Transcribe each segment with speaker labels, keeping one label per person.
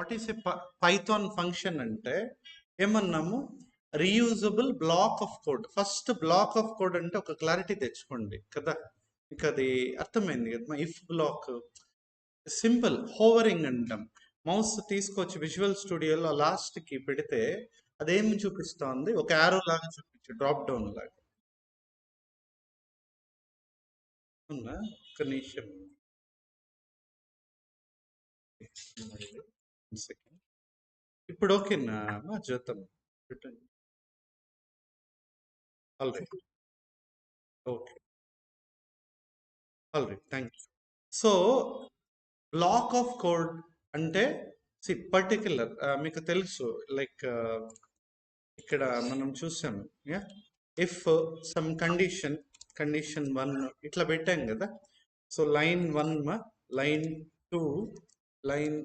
Speaker 1: What is a Python function అంటే ఏమన్నాము, reusable block of code. First block of code అంటే ఒక clarity తెచ్చుకోండి కదా, మీకు అది అర్థమైంది కదా. ఇఫ్ బ్లాక్ సింపుల్ హోవరింగ్ అంటాం. మౌస్ తీసుకొచ్చి విజువల్ స్టూడియోలో లాస్ట్కి పెడితే అదేమి చూపిస్తోంది, ఒక యారో లాగా చూపించు, డ్రాప్ డౌన్ లాగా ఉన్నా. ఒక నిమిషం సెకండ్. ఇప్పుడు ఓకేనా జ్యోతం? Alright, okay, alright, thank you. So block of code అంటే పర్టిక్యులర్ మీకు తెలుసు, లైక్ ఇక్కడ మనం చూసాము, యా, ఇఫ్ సమ్ కండిషన్ 1 ఇట్లా పెట్టాం కదా. So line 1 line 2 line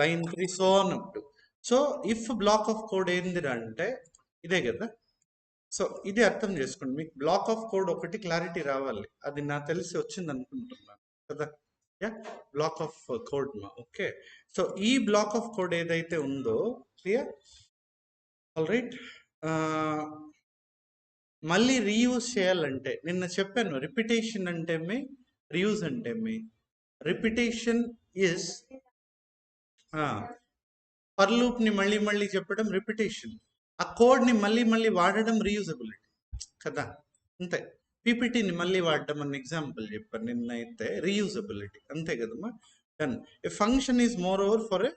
Speaker 1: line 3 so on up to. So if black of code ఏందిరా అంటే ఇదే కదా. సో ఇది అర్థం చేసుకోండి, మీకు బ్లాక్ ఆఫ్ కోడ్ ఒకటి క్లారిటీ రావాలి. అది నాకు తెలిసి వచ్చింది అనుకుంటున్నాను కదా. యా, బ్లాక్ ఆఫ్ కోడ్ మా, ఓకే. సో ఈ బ్లాక్ ఆఫ్ కోడ్ ఏదైతే ఉందో, క్లియర్, ఆల్ రైట్. మళ్ళీ రీయూజ్ చేయాలంటే నిన్న చెప్పాను, రిపిటేషన్ అంటే మీ, రీయూజ్ అంటే మీ. రిపిటేషన్ ఇస్ ఫర్ లూప్ ని మళ్ళీ మళ్ళీ చెప్పడం రిపిటేషన్. ఆ కోడ్ ని మళ్ళీ మళ్ళీ వాడడం రీయూజబిలిటీ కదా. అంతే. పీపీటీని మళ్ళీ వాడడం అన్న ఎగ్జాంపుల్ చెప్పాను నిన్నైతే, రీయూజబిలిటీ అంతే కదమ్మా. Done. A function is more over for a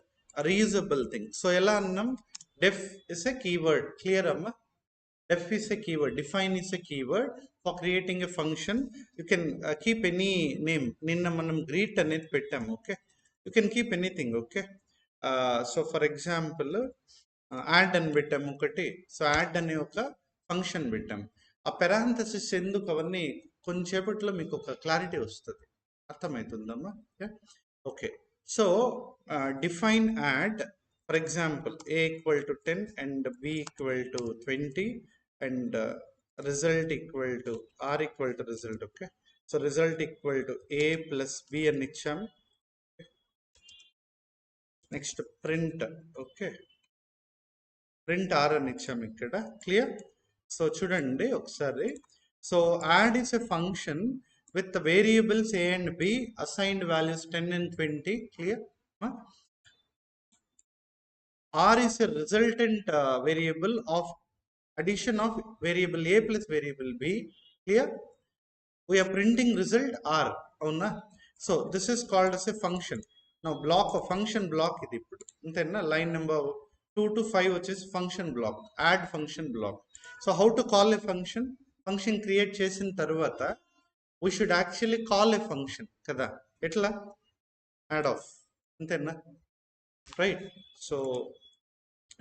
Speaker 1: reusable thing. So ఎలా అన్నాం, డెఫ్ ఇస్ ఎ కీవర్డ్, క్లియర్ అమ్మా. Def is a keyword, define is a keyword for creating a function. You can keep any name. Ninna manam greet అనేది పెట్టాం, okay. You can keep anything, okay. So for example, add అని పెట్టాం ఒకటి. So add అనే ఒక function పెట్టాం. ఆ parenthesis ఎందుకు, అవన్నీ కొంచెంసేపట్లో మీకు ఒక క్లారిటీ వస్తుంది, అర్థమవుతుందమ్మా. Okay. So define add, for example a equal to 10 and b equal to 20 and result equal to r equal to result, okay. So result equal to a plus b అని ఇచ్చాం. Next print, okay, print r అని ఇచ్చాం ఇక్కడ, clear. So చూడండి ఒకసారి. So add is a function with the variables a and b assigned values 10 and 20, clear. R is a resultant variable of addition of variable a plus variable b, clear. We are printing result r, avuna. So this is called as a function. Now block of function block idi ippudu antena, line number 2 to 5 which is function block, add function block. So how to call a function create chesin tarvata we should actually call a function kada, etla add off antena, right. So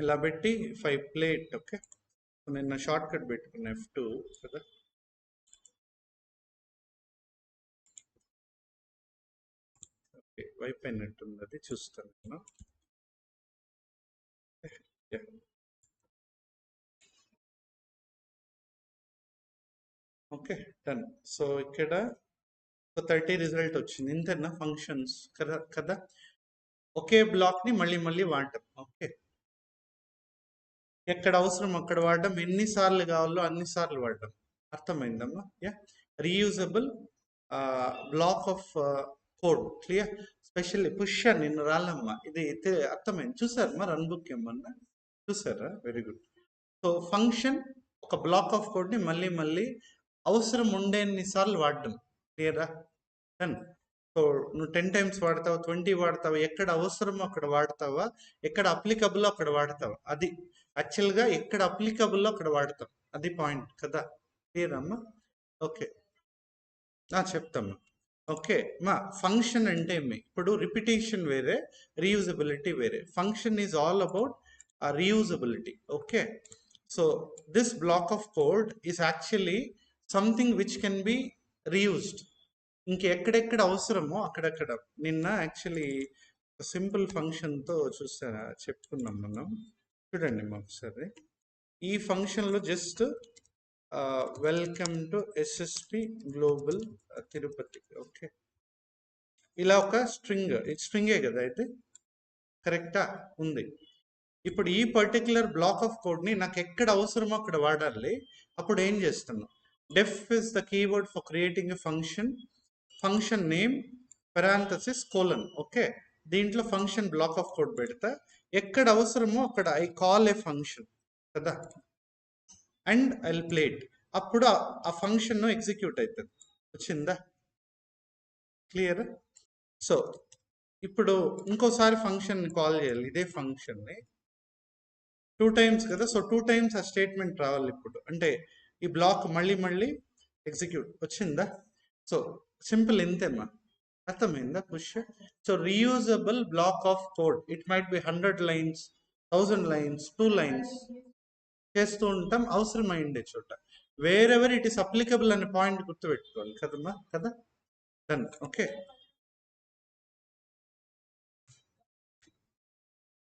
Speaker 1: ఇలా పెట్టి 5 plate, okay. నిన్న short cut పెట్టుకున్నా F2 కదా. Okay, wipe అయినట్టుంది, అది చూస్తాను నేను. Okay, done. So ఇక్కడ 30 రిజల్ట్ వచ్చింది, ఇంతేనా ఫంక్షన్స్ కదా కదా. ఒకే బ్లాక్ ని మళ్ళీ మళ్ళీ వాడటం, ఓకే. ఎక్కడ అవసరం అక్కడ వాడడం, ఎన్నిసార్లు కావాలో అన్నిసార్లు వాడడం, అర్థమైందమ్మా. Yeah, reusable block of code, clear. Specially push అని నిన్ను రాలమ్మా, ఇది అర్థమైంది. చూసారమ్మా రన్ బుక్ ఏమన్నా చూసారా? Very good. సో ఫంక్షన్ ఒక బ్లాక్ ఆఫ్ కోడ్ ని మళ్ళీ మళ్ళీ అవసరం ఉండేన్ని సార్లు వాడడం, క్లియరా? డన్. సో నువ్వు 10 టైమ్స్ వాడతావు, 20 వాడతావు, ఎక్కడ అవసరమో అక్కడ వాడతావా, ఎక్కడ అప్లికబుల్ అక్కడ వాడతావా, అది యాక్చువల్గా ఎక్కడ అప్లికబుల్లో అక్కడ వాడతాం, అది పాయింట్ కదా. క్లియర్ అమ్మా? ఓకే, చెప్తాము. ఓకే మా, ఫంక్షన్ అంటే ఇప్పుడు రిపిటేషన్ వేరే, రీయూజబిలిటీ వేరే. Function is all about reusability, okay. So this block of code is actually something which can be reused. ఇంకెక్కడెక్కడ అవసరమో అక్కడక్కడ. నిన్న యాక్చువల్లీ సింపుల్ ఫంక్షన్తో చెప్పుకున్నాం మనం. చూడండి ఒకసారి ఈ ఫంక్షన్లో just welcome to SSP global Tirupati, okay. ఇలా ఒక స్ట్రింగ్, స్ట్రింగే కదా అయితే, కరెక్టా? ఉంది. ఇప్పుడు ఈ పర్టిక్యులర్ బ్లాక్ ఆఫ్ కోడ్ని నాకు ఎక్కడ అవసరమో అక్కడ వాడాలి. అప్పుడు ఏం చేస్తున్నాను, def is the keyword for creating a function name parenthesis colon. Okay, దీంట్లో ఫంక్షన్ బ్లాక్ ఆఫ్ కోడ్ పెడతా, ఎక్కడ అవసరమో అక్కడ ఐ కాల్ ఏ ఫంక్షన్ కదా, అండ్ ఐ ప్లే ఇట్. అప్పుడు ఆ ఫంక్షన్ ఎగ్జిక్యూట్ అవుతుంది. వచ్చిందా? క్లియర్? సో ఇప్పుడు ఇంకోసారి ఫంక్షన్ కాల్ చేయాలి, ఇదే ఫంక్షన్ని 2 టైమ్స్ కదా. సో 2 టైమ్స్ ఆ స్టేట్మెంట్ రావాలి. ఇప్పుడు అంటే ఈ బ్లాక్ మళ్ళీ మళ్ళీ ఎగ్జిక్యూట్. వచ్చిందా? సో సింపుల్ ఇంతేమ్మా. అర్థమైందా? Push. So reusable block of code, it might be 100 lines, 1000 lines, 2 lines చేస్తూ ఉంటాం అవసరమైండే చోట. వేరెవర్ ఇట్ ఈస్ అప్లికబుల్ అనే పాయింట్ గుర్తుపెట్టుకోవాలి కదమ్మా, కదా. డన్. ఓకే,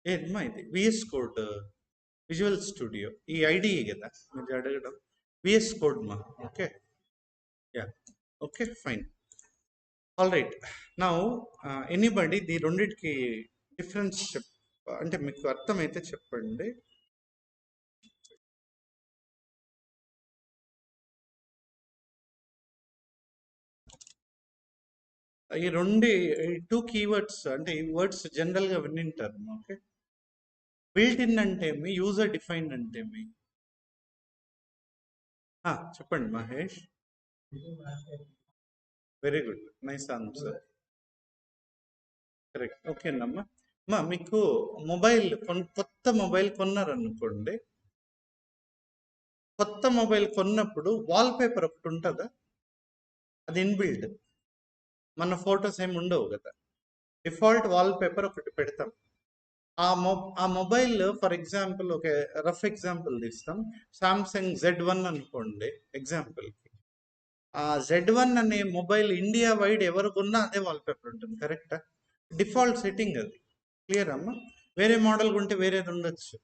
Speaker 1: ఏదమ్మా ఇది విఎస్ కోడ్ విజువల్ స్టూడియో, ఈ ఐడియే కదా మీరు అడగడం. విఎస్ కోడ్ మా. Okay, yeah, okay, fine. All right. Now anybody ఈ రెండింటికి డిఫరెన్స్ అంటే మీకు అర్థమైతే చెప్పండి. ఈ 2 కీవర్డ్స్ అంటే ఈ వర్డ్స్ జనరల్గా వినింటారు. ఓకే, బిల్ట్ ఇన్ అంటే మీ, యూజర్ డిఫైన్డ్ అంటే మీ. చెప్పండి Mahesh. Very good, nice answer. Correct. ఓకేనమ్మా. అమ్మా మీకు మొబైల్ కొత్త మొబైల్ కొన్నారనుకోండి, కొత్త మొబైల్ కొన్నప్పుడు వాల్ పేపర్ ఒకటి ఉంటుందా? అది ఇన్బిల్డ్. మన ఫొటోస్ ఏమి ఉండవు కదా, డిఫాల్ట్ వాల్ పేపర్ ఒకటి పెడతాం. ఆ మొబైల్ ఫర్ ఎగ్జాంపుల్ ఒక రఫ్ ఎగ్జాంపుల్ తీస్తాం, సామ్సంగ్ Z1 అనుకోండి ఎగ్జాంపుల్కి. ఆ Z1 అనే మొబైల్ ఇండియా వైడ్ ఎవరు కొన్నా అదే వాల్ పేపర్ ఉంటుంది. కరెక్టా? డిఫాల్ట్ సెట్టింగ్ అది. క్లియర్ అమ్మా? వేరే మోడల్ ఉంటే వేరేది ఉండొచ్చు.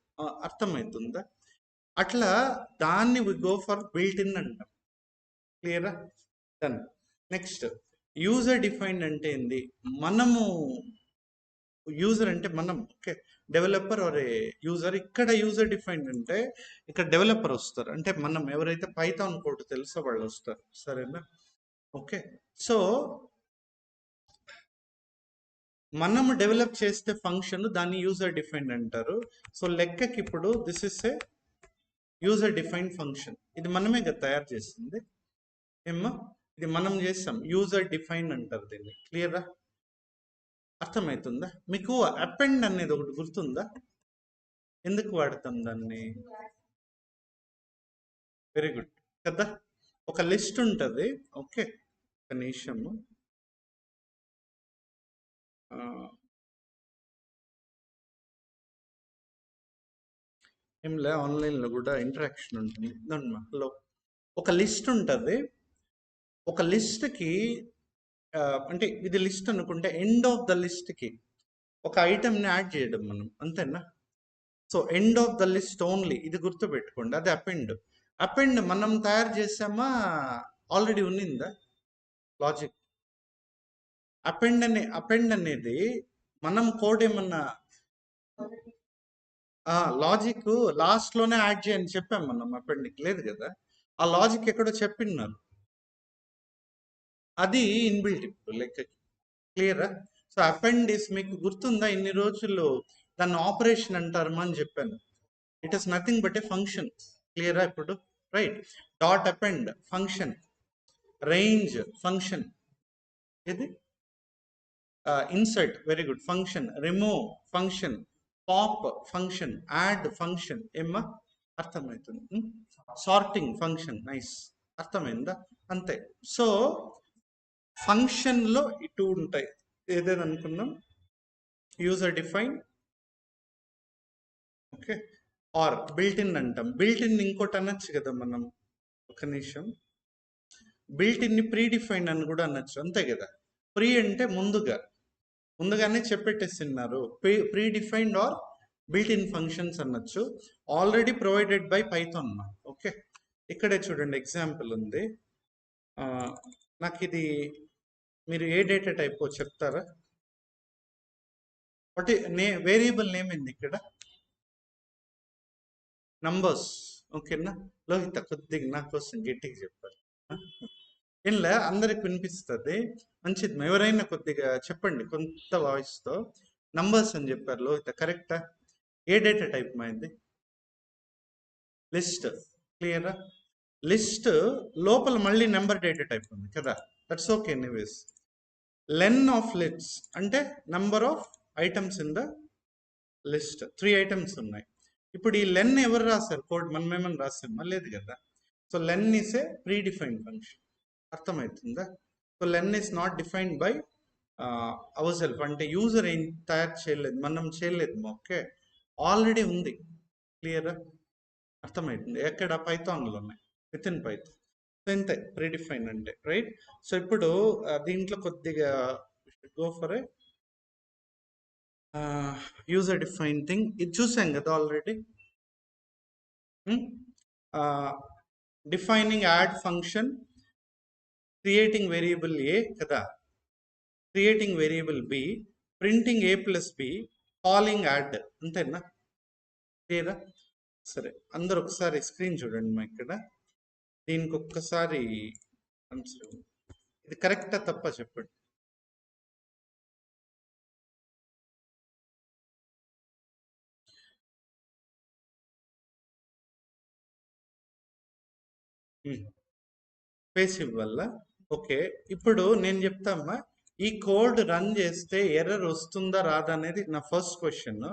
Speaker 1: అర్థమవుతుందా? అట్లా దాన్ని we go for built in అంటాం. క్లియరా? డన్. నెక్స్ట్, యూజర్ డిఫైన్డ్ అంటే ఏంది? మనము యూజర్ అంటే మనం. Okay, developer are user. ఇక్కడ యూజర్ డిఫైన్డ్ అంటే ఇక్కడ డెవలపర్ వస్తారు, అంటే మనం ఎవరైతే పైథాన్ కోడ్ తెలుసో వాళ్ళు వస్తారు. సరేనా? ఓకే, సో మనము డెవలప్ చేస్తే ఫంక్షన్ దాన్ని యూజర్ డిఫైన్డ్ అంటారు. సో లెక్కకి ఇప్పుడు this is a user defined function. ఇది మనమే కదా తయారు చేసింది ఏమ్మా, ఇది మనం చేస్తాం, యూజర్ డిఫైన్ అంటారు దీన్ని. క్లియరా? అర్థమవుతుందా? మీకు అపెండ్ అనేది ఒకటి గుర్తుందా? ఎందుకు వాడతాం దాన్ని? వెరీ గుడ్ కదా. ఒక లిస్ట్ ఉంటుంది. ఓకే, ఒక నిమిషము. ఏంలే, ఆన్లైన్లో కూడా ఇంటరాక్షన్ ఉంటుంది. హలో, ఒక లిస్ట్ ఉంటుంది. ఒక లిస్ట్కి అంటే ఇది లిస్ట్ అనుకుంటే ఎండ్ ఆఫ్ ద లిస్ట్కి ఒక ఐటెంని యాడ్ చేయడం మనం, అంతేనా? So end of the list only, ఇది గుర్తుపెట్టుకోండి. అది అపెండ్. అపెండ్ మనం తయారు చేసామా, ఆల్రెడీ ఉన్నిందా లాజిక్? అపెండ్ అనేది మనం కోడ్ ఏమన్నా లాజిక్ లాస్ట్లోనే యాడ్ చేయని చెప్పాం మనం. అపెండ్కి లేదు కదా, ఆ లాజిక్ ఎక్కడో చెప్పిన్నారు, అది ఇన్బిల్ట్ ఇప్పుడు లెక్కకి. క్లియరా? సో అపెండ్ ఇస్ మీకు గుర్తుందా, ఇన్ని రోజుల్లో దాన్ని ఆపరేషన్ అంటారు అని చెప్పాను. It is nothing but a function. క్లియరా ఇప్పుడు? Right. Dot append function, range function, ఇది insert very good function, remove function, pop function, add function. ఏమ్మా అర్థమవుతుంది? Sorting function. నైస్, అర్థమైందా? అంతే. సో ఫంక్షన్లో ఇటు ఉంటాయి. ఏదైనా అనుకుందాం, user define, okay, or built in అంటాం. బిల్ట్ ఇన్ ఇంకోటి అనొచ్చు కదా మనం, ఒక నిమిషం. బిల్ట్ ఇన్ని ప్రీ డిఫైన్డ్ అని కూడా అనొచ్చు, అంతే కదా. ప్రీ అంటే ముందుగానే చెప్పెట్టేస్తున్నారు. Pre defined or built in functions అనొచ్చు. Already provided by Python. Okay, ఇక్కడే చూడండి ఎగ్జాంపుల్ ఉంది. నాకు ఇది మీరు ఏ డేటా టైప్ చెప్తారా? వాట్ వేరియబుల్ నేమ్ ఏంది ఇక్కడ? నంబర్స్. ఓకేనా లోహిత, కొద్దిగా నా కోసం గట్టిగా చెప్పాలి. ఏంలే అందరికి వినిపిస్తుంది, మంచిది. ఎవరైనా కొద్దిగా చెప్పండి కొంత వాయిస్తో. నంబర్స్ అని చెప్పారు లోహిత, కరెక్టా? ఏ డేటా టైప్ మైంది? లిస్ట్. క్లియరా? లిస్ట్ లోపల మళ్ళీ నెంబర్ డేటా టైప్ ఉంది కదా, that's okay. Anyways len of lists అంటే number of items in the list. 3 items ఉన్నాయి. ఇప్పుడు ఈ లెన్ ఎవరు రాశారు కోడ్? మనం ఏమని రాసామా? లేదు కదా. So len is a pre defined function. అర్థమవుతుందా? So len is not defined by our self, అంటే యూజర్ ఏం తయారు చేయలేదు, మనం చేయలేదు. ఓకే, ఆల్రెడీ ఉంది. క్లియరా? అర్థమవుతుంది. ఎక్కడ? పైథాన్లో ఉన్నాయి, విత్ ఇన్ పైథాన్. సో ఇంతే ప్రీడిఫైన్ అంటే, రైట్? సో ఇప్పుడు దీంట్లో కొద్దిగా go for a user define thing. ఇది చూసాం కదా already. Defining add function, creating variable a కదా, creating variable b, printing a plus b, calling add. అంతేనా? క్లియరా? సరే, అందరు ఒకసారి స్క్రీన్ చూడండి మా ఇక్కడ. దీనికి ఒక్కసారి ఇది కరెక్టా తప్ప చెప్పండి. పేసివ్ వల్ల. ఓకే, ఇప్పుడు నేను చెప్తామా, ఈ కోడ్ రన్ చేస్తే ఎర్రర్ వస్తుందా రాదా అనేది నా ఫస్ట్ క్వశ్చన్.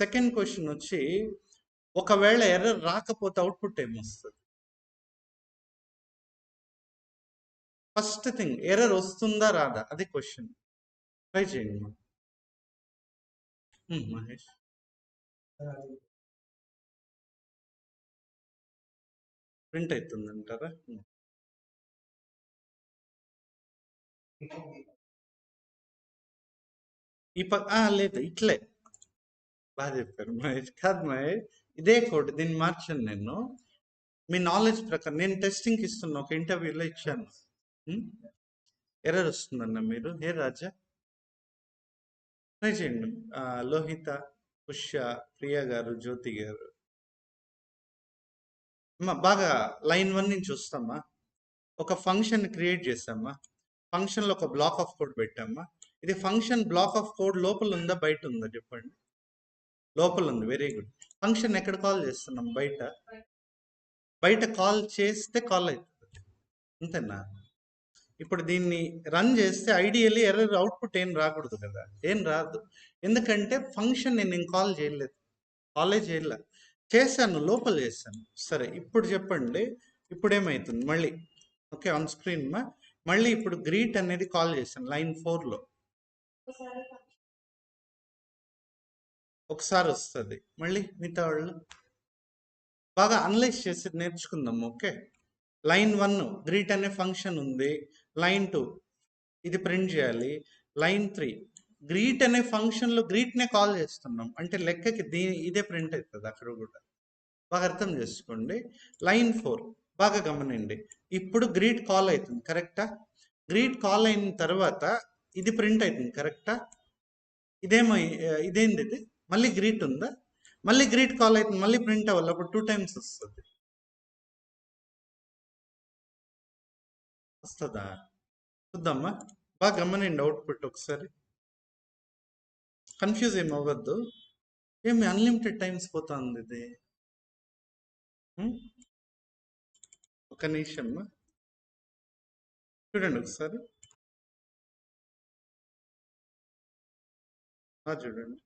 Speaker 1: సెకండ్ క్వశ్చన్ వచ్చి, ఒకవేళ ఎర్రర్ రాకపోతే అవుట్పుట్ ఏమొస్తుంది? ఫస్ట్ థింగ్, ఎర్రర్ వస్తుందా రాదా అది క్వశ్చన్. ట్రై చేయండి మహేష్. ప్రింట్ అవుతుందంటారా? లేదు, ఇట్లే బాగా చెప్పారు మహేష్. కాదు మహేష్, ఇదే కోడ్, దీన్ని మార్చాను నేను మీ నాలెడ్జ్ ప్రకారం. నేను టెస్టింగ్కి ఇస్తున్నా, ఒక ఇంటర్వ్యూలో ఇచ్చాను. ఎర్రర్ వస్తుందన్న మీరు. ఏ రాజా ట్రై చేయండి. లోహిత, పుష్య, ప్రియా గారు, జ్యోతి గారు. అమ్మా బాగా లైన్ 1 నుంచి వస్తామా. ఒక ఫంక్షన్ క్రియేట్ చేస్తామా, ఫంక్షన్లో ఒక బ్లాక్ ఆఫ్ కోడ్ పెట్టామా. ఇది ఫంక్షన్ బ్లాక్ ఆఫ్ కోడ్ లోపల ఉందా బయట ఉందా చెప్పండి? లోపల ఉంది. Very good. ఫంక్షన్ ఎక్కడ కాల్ చేస్తున్నాం? బయట. బయట కాల్ చేస్తే కాల్ అవుతుంది, అంతేనా? ఇప్పుడు దీన్ని రన్ చేస్తే ఐడియల్లీ ఎర్రర్ అవుట్పుట్ ఏం రాకూడదు కదా, ఏం రాదు. ఎందుకంటే ఫంక్షన్ నేను కాల్ చేయలేదు, కాలే చేయలే, చేశాను లోపల చేశాను. సరే, ఇప్పుడు చెప్పండి, ఇప్పుడు ఏమవుతుంది మళ్ళీ? ఓకే, ఆన్ స్క్రీన్ మళ్ళీ ఇప్పుడు గ్రీట్ అనేది కాల్ చేశాను లైన్ 4లో. ఒకసారి వస్తుంది మళ్ళీ. మిగతా వాళ్ళు బాగా అనలైజ్ చేసి నేర్చుకుందాం. ఓకే, లైన్ 1 గ్రీట్ అనే ఫంక్షన్ ఉంది, లైన్ 2 ఇది ప్రింట్ చేయాలి, లైన్ 3 గ్రీట్ అనే ఫంక్షన్లో గ్రీట్నే కాల్ చేస్తున్నాం, అంటే లెక్కకి ఇదే ప్రింట్ అవుతుంది అక్కడ కూడా. బాగా అర్థం చేసుకోండి. లైన్ 4 బాగా గమనండి. ఇప్పుడు గ్రీట్ కాల్ అవుతుంది, కరెక్టా? గ్రీట్ కాల్ అయిన తర్వాత ఇది ప్రింట్ అవుతుంది, కరెక్టా? ఇదేమో ఇదేంది ఇది? మళ్ళీ గ్రీట్ ఉందా? మళ్ళీ గ్రీట్ కాల్ అవుతుంది, మళ్ళీ ప్రింట్ అవ్వాలి, అప్పుడు 2 టైమ్స్ వస్తుంది. వస్తుందా? చూద్దామా, బాగా గమనండి అవుట్పుట్ ఒకసారి. కన్ఫ్యూజ్ ఏమి అవ్వద్దు. ఏమి అన్లిమిటెడ్ టైమ్స్ పోతుంది ఇది? ఒక నిమిషం చూడండి ఒకసారి. చూడండి.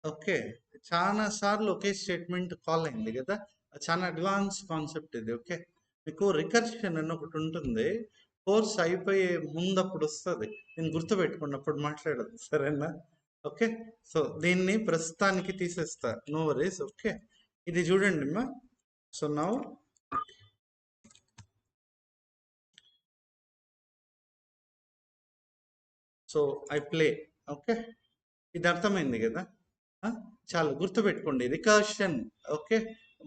Speaker 1: ఓకే, చాలా సార్లు ఒకే స్టేట్మెంట్ కాల్ అయింది కదా, చాలా అడ్వాన్స్ కాన్సెప్ట్ ఇది. ఓకే, మీకు రికర్షన్ అని ఒకటి ఉంటుంది, కోర్స్ అయిపోయే ముందు అప్పుడు వస్తుంది, నేను గుర్తుపెట్టుకున్నప్పుడు మాట్లాడదు, సరేనా? ఓకే, సో దీన్ని ప్రస్తుతానికి తీసేస్తా, నో వరీస్. ఓకే, ఇది చూడండి అమ్మా. So now so I play. Okay, ఇది అర్థమైంది కదా? చాలా గుర్తుపెట్టుకోండి, recursion. Okay,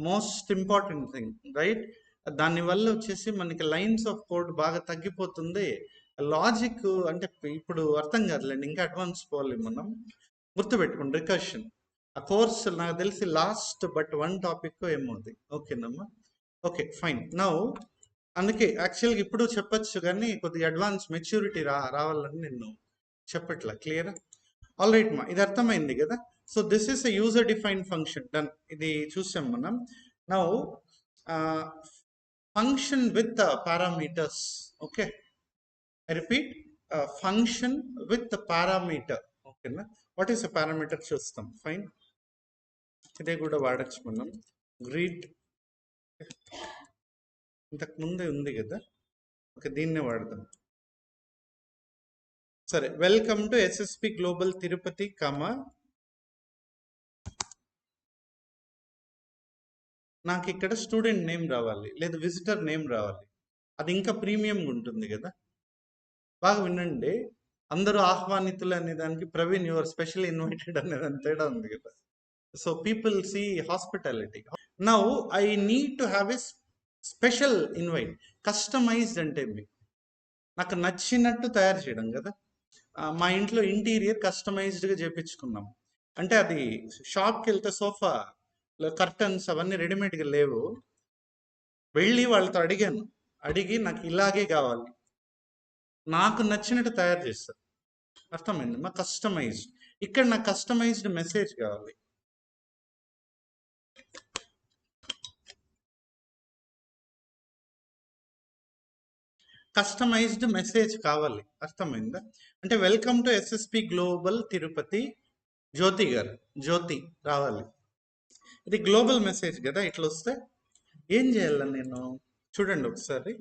Speaker 1: most important thing, right? దానివల్ల వచ్చేసి మనకి లైన్స్ ఆఫ్ కోడ్ బాగా తగ్గిపోతుంది. లాజిక్ అంటే ఇప్పుడు అర్థం కాదులేండి, ఇంకా అడ్వాన్స్ పోవాలి మనం. గుర్తుపెట్టుకోండి రికర్షన్. ఆ కోర్స్ నాకు తెలిసి లాస్ట్ బట్ వన్ టాపిక్ ఏమవుతుంది. ఓకేనమ్మా? Okay fine. నౌ అందుకే యాక్చువల్గా ఇప్పుడు చెప్పచ్చు కానీ కొద్దిగా అడ్వాన్స్ మెచ్యూరిటీ రావాలని నేను చెప్పట్లా. క్లియరా? ఆల్ రైట్ మా, ఇది అర్థమైంది కదా. So this is a user define function. Done. ఇది చూసాం మనం. Now function with parameters. Okay, I repeat, function with parameter. ఓకేనా? వాట్ ఈస్ అ పారామీటర్ చూస్తాం. ఫైన్, ఇదే కూడా వాడచ్చు మనం. గ్రీట్ ఇంతకు ముందే ఉంది కదా. ఓకే, దీన్నే వాడదాం. సరే, welcome to SSP global Tirupati నాకు ఇక్కడ స్టూడెంట్ నేమ్ రావాలి, లేదా విజిటర్ నేమ్ రావాలి. అది ఇంకా ప్రీమియంగా ఉంటుంది కదా. బాగా వినండి, అందరూ ఆహ్వానితులు అనే దానికి ప్రవీణ్ యువర్ స్పెషల్ ఇన్వైటెడ్ అనేదాని తేడా ఉంది కదా. So people see hospitality. Now I need to have a special invite. Customized అంటే నాకు నచ్చినట్టు తయారు చేయడం కదా. మా ఇంట్లో ఇంటీరియర్ కస్టమైజ్డ్గా చేపించుకున్నాం. అంటే అది షాప్కి వెళ్తే సోఫా కర్టన్స్ అవన్నీ రెడీమేడ్గా లేవు. వెళ్ళి వాళ్ళతో అడిగి నాకు ఇలాగే కావాలి, నాకు నచ్చినట్టు తయారు చేస్తారు. అర్థమైంది మా? కస్టమైజ్డ్. ఇక్కడ నాకు కస్టమైజ్డ్ మెసేజ్ కావాలి. కస్టమైజ్డ్ మెసేజ్ కావాలి. అర్థమైందా? అంటే welcome to SSP global Tirupati Jyothi garu, Jyothi రావాలి. ఇది గ్లోబల్ మెసేజ్ కదా. ఇట్లా వస్తే ఏం చేయాలి నేను? చూడండి ఒకసారి,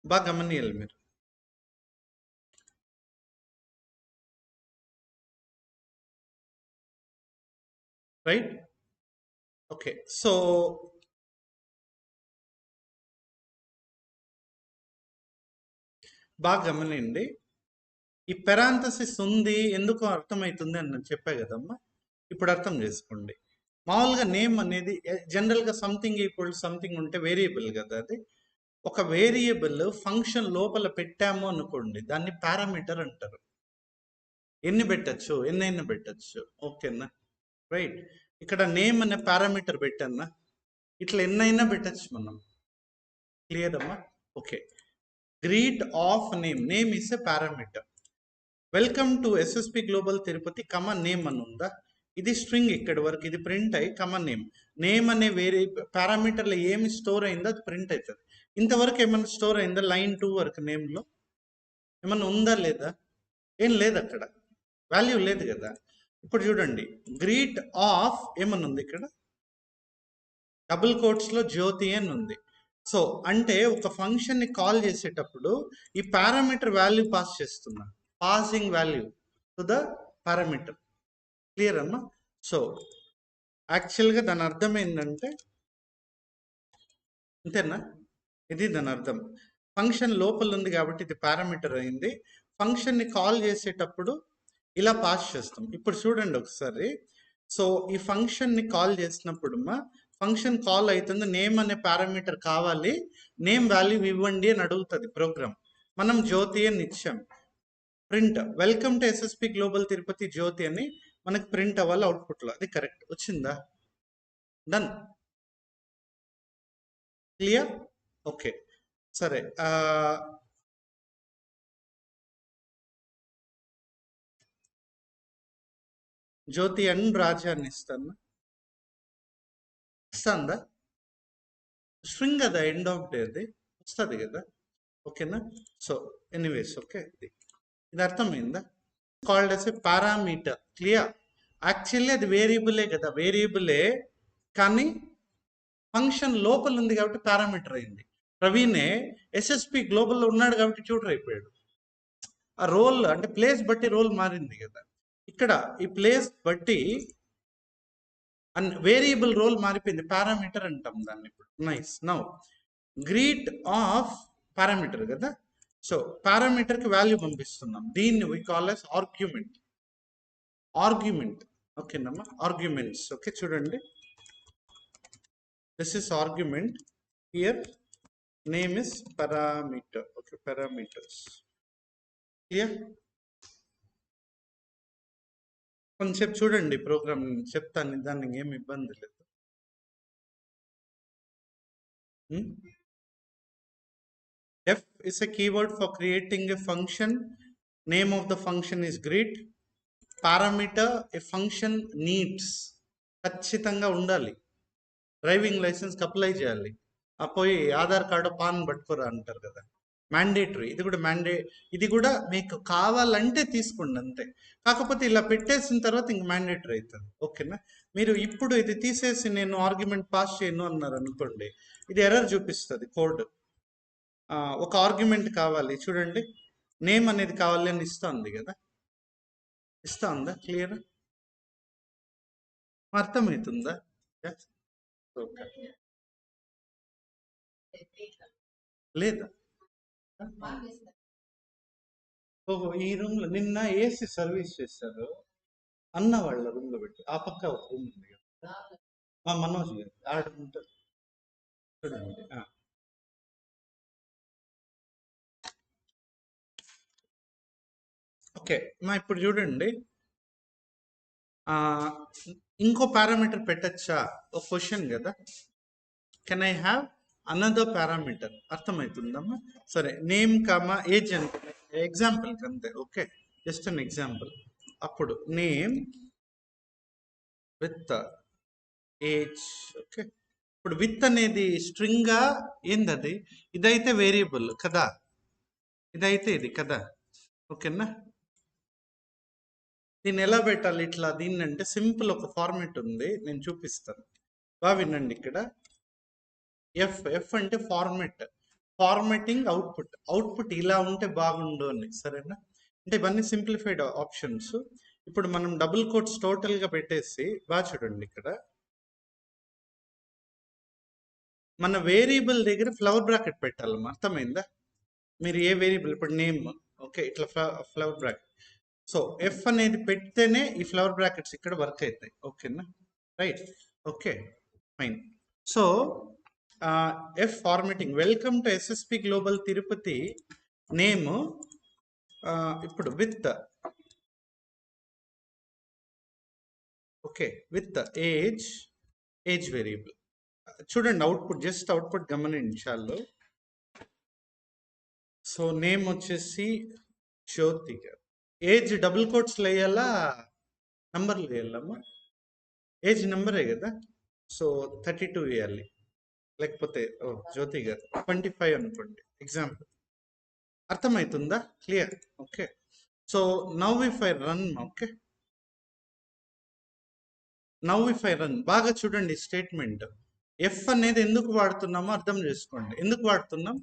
Speaker 1: బాగా గమనియాలి మీరు. రైట్? ఓకే, సో బాగా గమనిండి. ఈ పెరాంథసిస్ ఉంది ఎందుకు అర్థమవుతుంది అని నేను చెప్పా కదమ్మా. ఇప్పుడు అర్థం చేసుకోండి. మామూలుగా నేమ్ అనేది జనరల్గా సంథింగ్ ఈక్వల్ సంథింగ్ ఉంటే వేరియబుల్ కదా. అది ఒక వేరియబుల్ ఫంక్షన్ లోపల పెట్టాము అనుకోండి, దాన్ని పారామీటర్ అంటారు. ఎన్ని పెట్టచ్చు, ఎన్నైనా పెట్టచ్చు. ఓకేనా? రైట్. ఇక్కడ నేమ్ అనే పారామీటర్ పెట్టన్నా, ఇట్లా ఎన్నైనా పెట్టచ్చు మనం. క్లియర్ అమ్మా? Okay. Greet of name, name is a parameter. Welcome to SSP global Tirupati name అని ఉందా? ఇది స్ట్రింగ్ ఇక్కడి వరకు, ఇది ప్రింట్ అయ్యి నేమ్ అనే వేరే పారామీటర్లో ఏమి స్టోర్ అయిందో అది ప్రింట్ అవుతుంది. ఇంతవరకు ఏమన్నా స్టోర్ అయిందా? లైన్ 2 వరకు నేమ్లో ఏమన్నా ఉందా లేదా? ఏం లేదు, అక్కడ వాల్యూ లేదు కదా. ఇప్పుడు చూడండి, గ్రీట్ ఆఫ్ ఏమన్నా ఉంది ఇక్కడ, డబుల్ కోట్స్లో జ్యోతి అని ఉంది. సో అంటే ఒక ఫంక్షన్ని కాల్ చేసేటప్పుడు ఈ పారామీటర్ వాల్యూ పాస్ చేస్తున్నా, passing value to the parameter. Clear అమ్మా? సో యాక్చువల్గా దాని అర్థం ఏంటంటే, అంతేనా? ఇది దాని అర్థం. ఫంక్షన్ లోపల ఉంది కాబట్టి ఇది పారామీటర్ అయింది. ఫంక్షన్ని కాల్ చేసేటప్పుడు ఇలా పాస్ చేస్తాం. ఇప్పుడు చూడండి ఒకసారి. సో ఈ ఫంక్షన్ని కాల్ చేసినప్పుడు ఫంక్షన్ కాల్ అవుతుంది, నేమ్ అనే పారామీటర్ కావాలి, నేమ్ వాల్యూ ఇవ్వండి అని అడుగుతుంది ప్రోగ్రామ్. మనం జ్యోతి అని ఇచ్చాం. Print welcome to SSP global Tirupati Jyothi అని మనకు ప్రింట్ అవ్వాలి అవుట్పుట్లో. అది కరెక్ట్ వచ్చిందా? డన్. క్లియర్? ఓకే సరే. జ్యోతి అండ్ రాజాన్ని ఇస్తాను. ఇస్తుందా? స్ట్రింగ్ కదా, ఎండ్ ఆఫ్ డే అది వస్తుంది కదా. ఓకేనా? సో ఎనీవేస్ ఓకే, ఇది అర్థమైందా? కాల్డ్ ఎస్ ఎ పారామీటర్. క్లియర్? యాక్చువల్లీ అది వేరియబులే కదా, వేరియబులే కానీ ఫంక్షన్ లోపల ఉంది కాబట్టి పారామీటర్ అయింది. ప్రవీణే ఎస్ఎస్పి గ్లోబల్లో ఉన్నాడు కాబట్టి ట్యూటర్ అయిపోయాడు. ఆ రోల్ అంటే ప్లేస్ బట్టి రోల్ మారింది కదా. ఇక్కడ ఈ ప్లేస్ బట్టి వేరియబుల్ రోల్ మారిపోయింది, పారామీటర్ అంటాం దాన్ని ఇప్పుడు. Nice. Now greet of parameter కదా. సో పారామీటర్కి వాల్యూ పంపిస్తున్నాం, దీన్ని we call as argument. Argument ఓకేనమ్మా, ఆర్గ్యుమెంట్స్. ఓకే చూడండి, this is argument. here name is parameter. Okay, parameters. Clear? కొంచెం చూడండి ప్రోగ్రామ్ చెప్తాను, దానికి ఏమి ఇబ్బంది లేదు. F is a keyword for creating a function. Name of the function is greet. Parameter a function needs. ఖచ్చితంగా ఉండాలి. డ్రైవింగ్ లైసెన్స్కి అప్లై చేయాలి. పోయి ఆధార్ కార్డు పాన్ పట్టుకోరా అంటారు కదా, మ్యాండేటరీ. ఇది కూడా మీకు కావాలంటే తీసుకోండి అంతే. కాకపోతే ఇలా పెట్టేసిన తర్వాత ఇంక మ్యాండేటరీ అవుతుంది. ఓకేనా? మీరు ఇప్పుడు ఇది తీసేసి నేను ఆర్గ్యుమెంట్ పాస్ చేయను అన్నారు అనుకోండి, ఇది ఎర్రర్ చూపిస్తుంది కోడ్. ఒక ఆర్గ్యుమెంట్ కావాలి చూడండి, నేమ్ అనేది కావాలి అని ఇస్తుంది కదా, ఇస్తా ఉందా? క్లియర్ అర్థమవుతుందా? ఓకే, లేదా? ఓహో, ఈ రూమ్ లో నిన్న ఏసీ సర్వీస్ చేశారు అన్న వాళ్ళ రూమ్ లో పెట్టి, ఆ పక్క ఒక రూమ్ ఉంది కదా, మా మనోజ్ గారు ఆడ ఉంటారు చూడండి. ఓకే మా ఇప్పుడు చూడండి, ఇంకో పారామీటర్ పెట్టచ్చా ఒక క్వశ్చన్ కదా. Can I have another parameter? అర్థమవుతుందమ్మా? సరే, నేమ్ కామా ఏజ్ అని ఎగ్జాంపుల్ అంతే. Okay, just an example. అప్పుడు నేమ్ విత్ ఏజ్. ఓకే, ఇప్పుడు విత్ అనేది స్ట్రింగా ఏందది? ఇదైతే వేరియబుల్ కదా, ఇదైతే ఇది కదా. ఓకేనా? దీన్ని ఎలా పెట్టాలి ఇట్లా? దీన్ని అంటే సింపుల్ ఒక ఫార్మేట్ ఉంది, నేను చూపిస్తాను. బాగా వినండి. ఇక్కడ ఎఫ్ అంటే ఫార్మాటింగ్ అవుట్పుట్ ఇలా ఉంటే బాగుండు అని. సరేనా? అంటే ఇవన్నీ సింప్లిఫైడ్ ఆప్షన్స్. ఇప్పుడు మనం డబుల్ కోట్స్ టోటల్ గా పెట్టేసి బాగా చూడండి, ఇక్కడ మన వేరియబుల్ దగ్గర ఫ్లవర్ బ్రాకెట్ పెట్టాలమ్మా. అర్థమైందా? మీరు ఏ వేరియబుల్, ఇప్పుడు నేమ్, ఓకే, ఇట్లా ఫ్లవర్ బ్రాకెట్. సో ఎఫ్ అనేది పెడితేనే ఈ ఫ్లవర్ బ్రాకెట్స్ ఇక్కడ వర్క్ అవుతాయి. ఓకేనా? Right. Okay, fine. So F formatting. Welcome to SSP global Tirupati. Name ఇప్పుడు with, okay, with age variable. చూడండి అవుట్పుట్, జస్ట్ అవుట్పుట్ గమనించాలి. సో నేమ్ వచ్చేసి జ్యోతి గారు. ఏజ్ డబుల్ కోట్స్లో వేయాలా, నంబర్లు వేయాలమ్మా? ఏజ్ నెంబరే కదా, సో 32 వేయాలి. లేకపోతే జ్యోతి గారు 25 అనుకోండి ఎగ్జాంపుల్. అర్థమవుతుందా? Clear? Okay. So now if I run, okay, now if I run, బాగా చూడండి స్టేట్మెంట్. ఎఫ్ అనేది ఎందుకు వాడుతున్నామో అర్థం చేసుకోండి. ఎందుకు వాడుతున్నాం?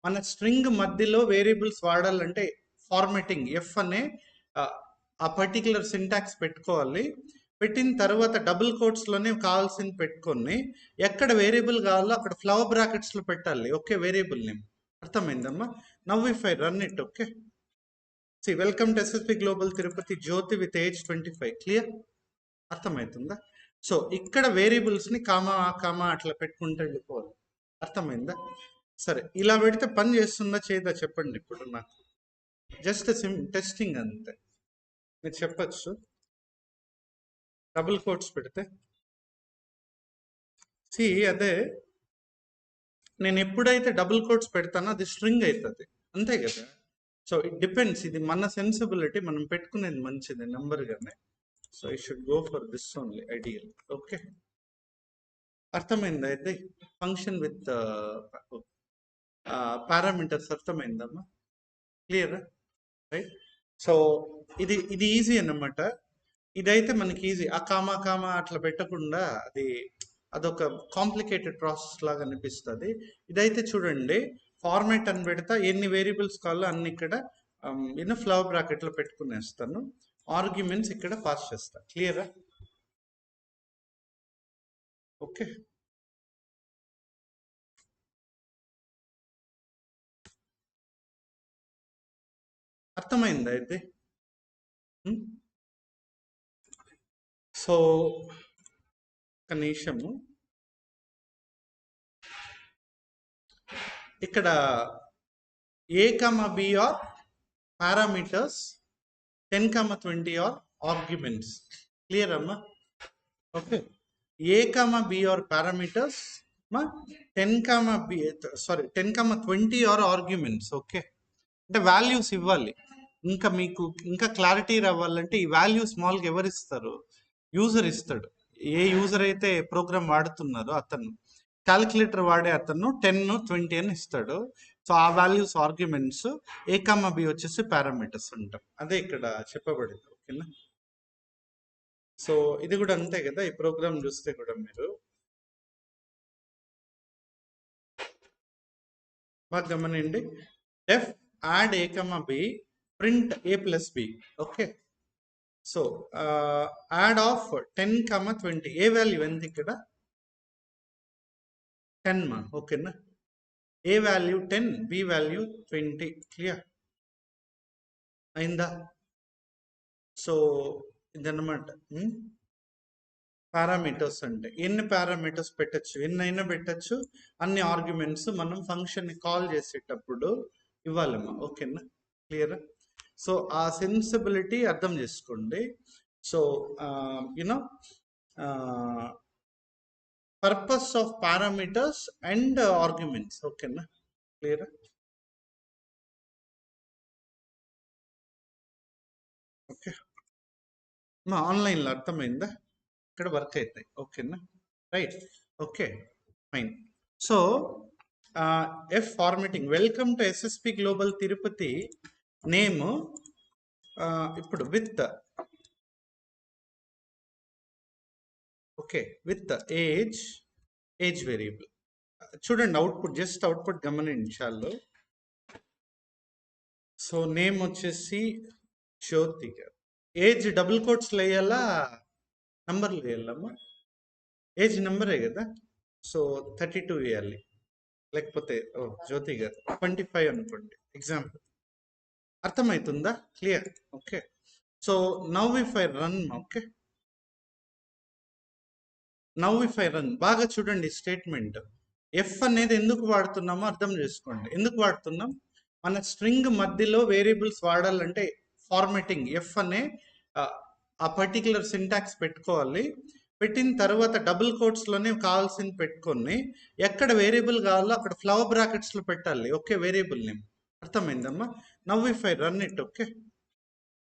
Speaker 1: మన స్ట్రింగ్ మధ్యలో వేరియబుల్స్ వాడాలంటే ఫార్మాటింగ్ ఎఫ్ అనే ఆ పర్టికులర్ సింటాక్స్ పెట్టుకోవాలి. పెట్టిన తర్వాత డబుల్ కోట్స్లోనే కావాల్సింది పెట్టుకొని ఎక్కడ వేరియబుల్ కావాలో అక్కడ ఫ్లవర్ బ్రాకెట్స్లో పెట్టాలి. Okay, variable name. అర్థమైందమ్మా? Now if I run it, okay, see welcome to SSP global Tirupati Jyothi with age 25. Clear? అర్థమవుతుందా? సో ఇక్కడ వేరియబుల్స్ని కామా కామా అట్లా పెట్టుకుంటూ వెళ్ళిపోవాలి. అర్థమైందా? సరే, ఇలా పెడితే పని చేస్తుందా చేయదా చెప్పండి ఇప్పుడు నాకు. జస్ట్ టెస్టింగ్ అంతే. మీరు చెప్పచ్చు డబుల్ కోట్స్ పెడితే. సి అదే, నేను ఎప్పుడైతే డబుల్ కోట్స్ పెడతానో అది స్ట్రింగ్ అవుతుంది, అంతే కదా. సో ఇట్ డిపెండ్స్, ఇది మన సెన్సిబిలిటీ, మనం పెట్టుకునేది మంచిది నెంబర్గానే. So I should go for this only ideal. Okay, అర్థమైందా? అయితే ఫంక్షన్ విత్ పారామీటర్స్ అర్థమైందమ్మా? క్లియర్? రైట్. సో ఇది ఈజీ అన్నమాట. ఇదైతే మనకి ఈజీ. ఆ కామా కామా అట్లా పెట్టకుండా అదొక కాంప్లికేటెడ్ ప్రాసెస్ లాగా అనిపిస్తుంది. ఇదైతే చూడండి, ఫార్మాట్ అని పెడతా, ఎన్ని వేరియబుల్స్ కావాలో అన్ని ఇక్కడ ఫ్లవర్ బ్రాకెట్లో పెట్టుకునేస్తాను. ఆర్గ్యుమెంట్స్ ఇక్కడ పాస్ చేస్తా. క్లియరా? ఓకే, అర్థమైందా అయితే? సో ఒక నిమిషము. ఇక్కడ a, b are parameters, 10, 20 are arguments. Clear అమ్మా? Okay. a, b are parameters, 10, b 10, 20 are arguments. Okay, అంటే వాల్యూస్ ఇవ్వాలి. ఇంకా మీకు ఇంకా క్లారిటీ రావాలంటే ఈ వాల్యూ స్మాల్గా ఎవరు ఇస్తారు? యూజర్ ఇస్తాడు. ఏ యూజర్ అయితే ప్రోగ్రామ్ వాడుతున్నారో అతను, క్యాలిక్యులేటర్ వాడే అతను 10, 20 అని ఇస్తాడు. సో ఆ వాల్యూస్ ఆర్గ్యుమెంట్స్, a, b వచ్చేసి పారామీటర్స్ ఉంటాం. అదే ఇక్కడ చెప్పబడింది. ఓకేనా? సో ఇది కూడా అంతే కదా, ఈ ప్రోగ్రామ్ చూస్తే కూడా మీరు బాగా గమనండి. Def add a, b print a plus b. Okay, so add of 10, 20. A value ఎంత ఇక్కడ? 10 మా. ఓకేనా? A value 10, b value 20. Clear అయిందా? సో ఇదన్నమాట పారామీటర్స్ అంటే. ఎన్ని పారామీటర్స్ పెట్టచ్చు? ఎన్నైనా పెట్టచ్చు. అన్ని ఆర్గ్యుమెంట్స్ మనం ఫంక్షన్ని కాల్ చేసేటప్పుడు ఇవ్వాలమ్మా. ఓకేనా? క్లియర్? సో ఆ సెన్సిబిలిటీ అర్థం చేసుకోండి. So you know purpose of parameters and arguments. ఓకేనా? క్లియర్? ఓకే, మా ఆన్లైన్లో అర్థమైందా? ఇక్కడ వర్క్ అవుతాయి. ఓకేనా? Right. Okay, fine. So F formatting. Welcome to SSP global Tirupati. Name ఇప్పుడు with, okay, with age variable. చూడండి అవుట్పుట్, జస్ట్ అవుట్పుట్ గమనించాలి. సో నేమ్ వచ్చేసి జ్యోతి గారు. ఏజ్ డబుల్ కోట్స్లో వేయాలా, నంబర్లు వేయాలమ్మా? ఏజ్ నెంబరే కదా. సో 32 వేయాలి. లేకపోతే జ్యోతి గారు 25 అనుకోండి, ఎగ్జాంపుల్. అర్థమవుతుందా? Clear? Okay. So now if I run, okay, now if I run, బాగా చూడండి స్టేట్మెంట్. ఎఫ్ అనేది ఎందుకు వాడుతున్నామో అర్థం చేసుకోండి. ఎందుకు వాడుతున్నాం? మన స్ట్రింగ్ మధ్యలో వేరియబుల్స్ వాడాలంటే ఫార్మాటింగ్ ఎఫ్ అనే ఆ పర్టికులర్ సింటాక్స్ పెట్టుకోవాలి. పెట్టిన తర్వాత డబుల్ కోట్స్లోనే కావాల్సింది పెట్టుకొని ఎక్కడ వేరియబుల్ కావాలో అక్కడ ఫ్లవర్ బ్రాకెట్స్లో పెట్టాలి. Okay, variable name. అర్థమైందమ్మా? Now if I run it, okay,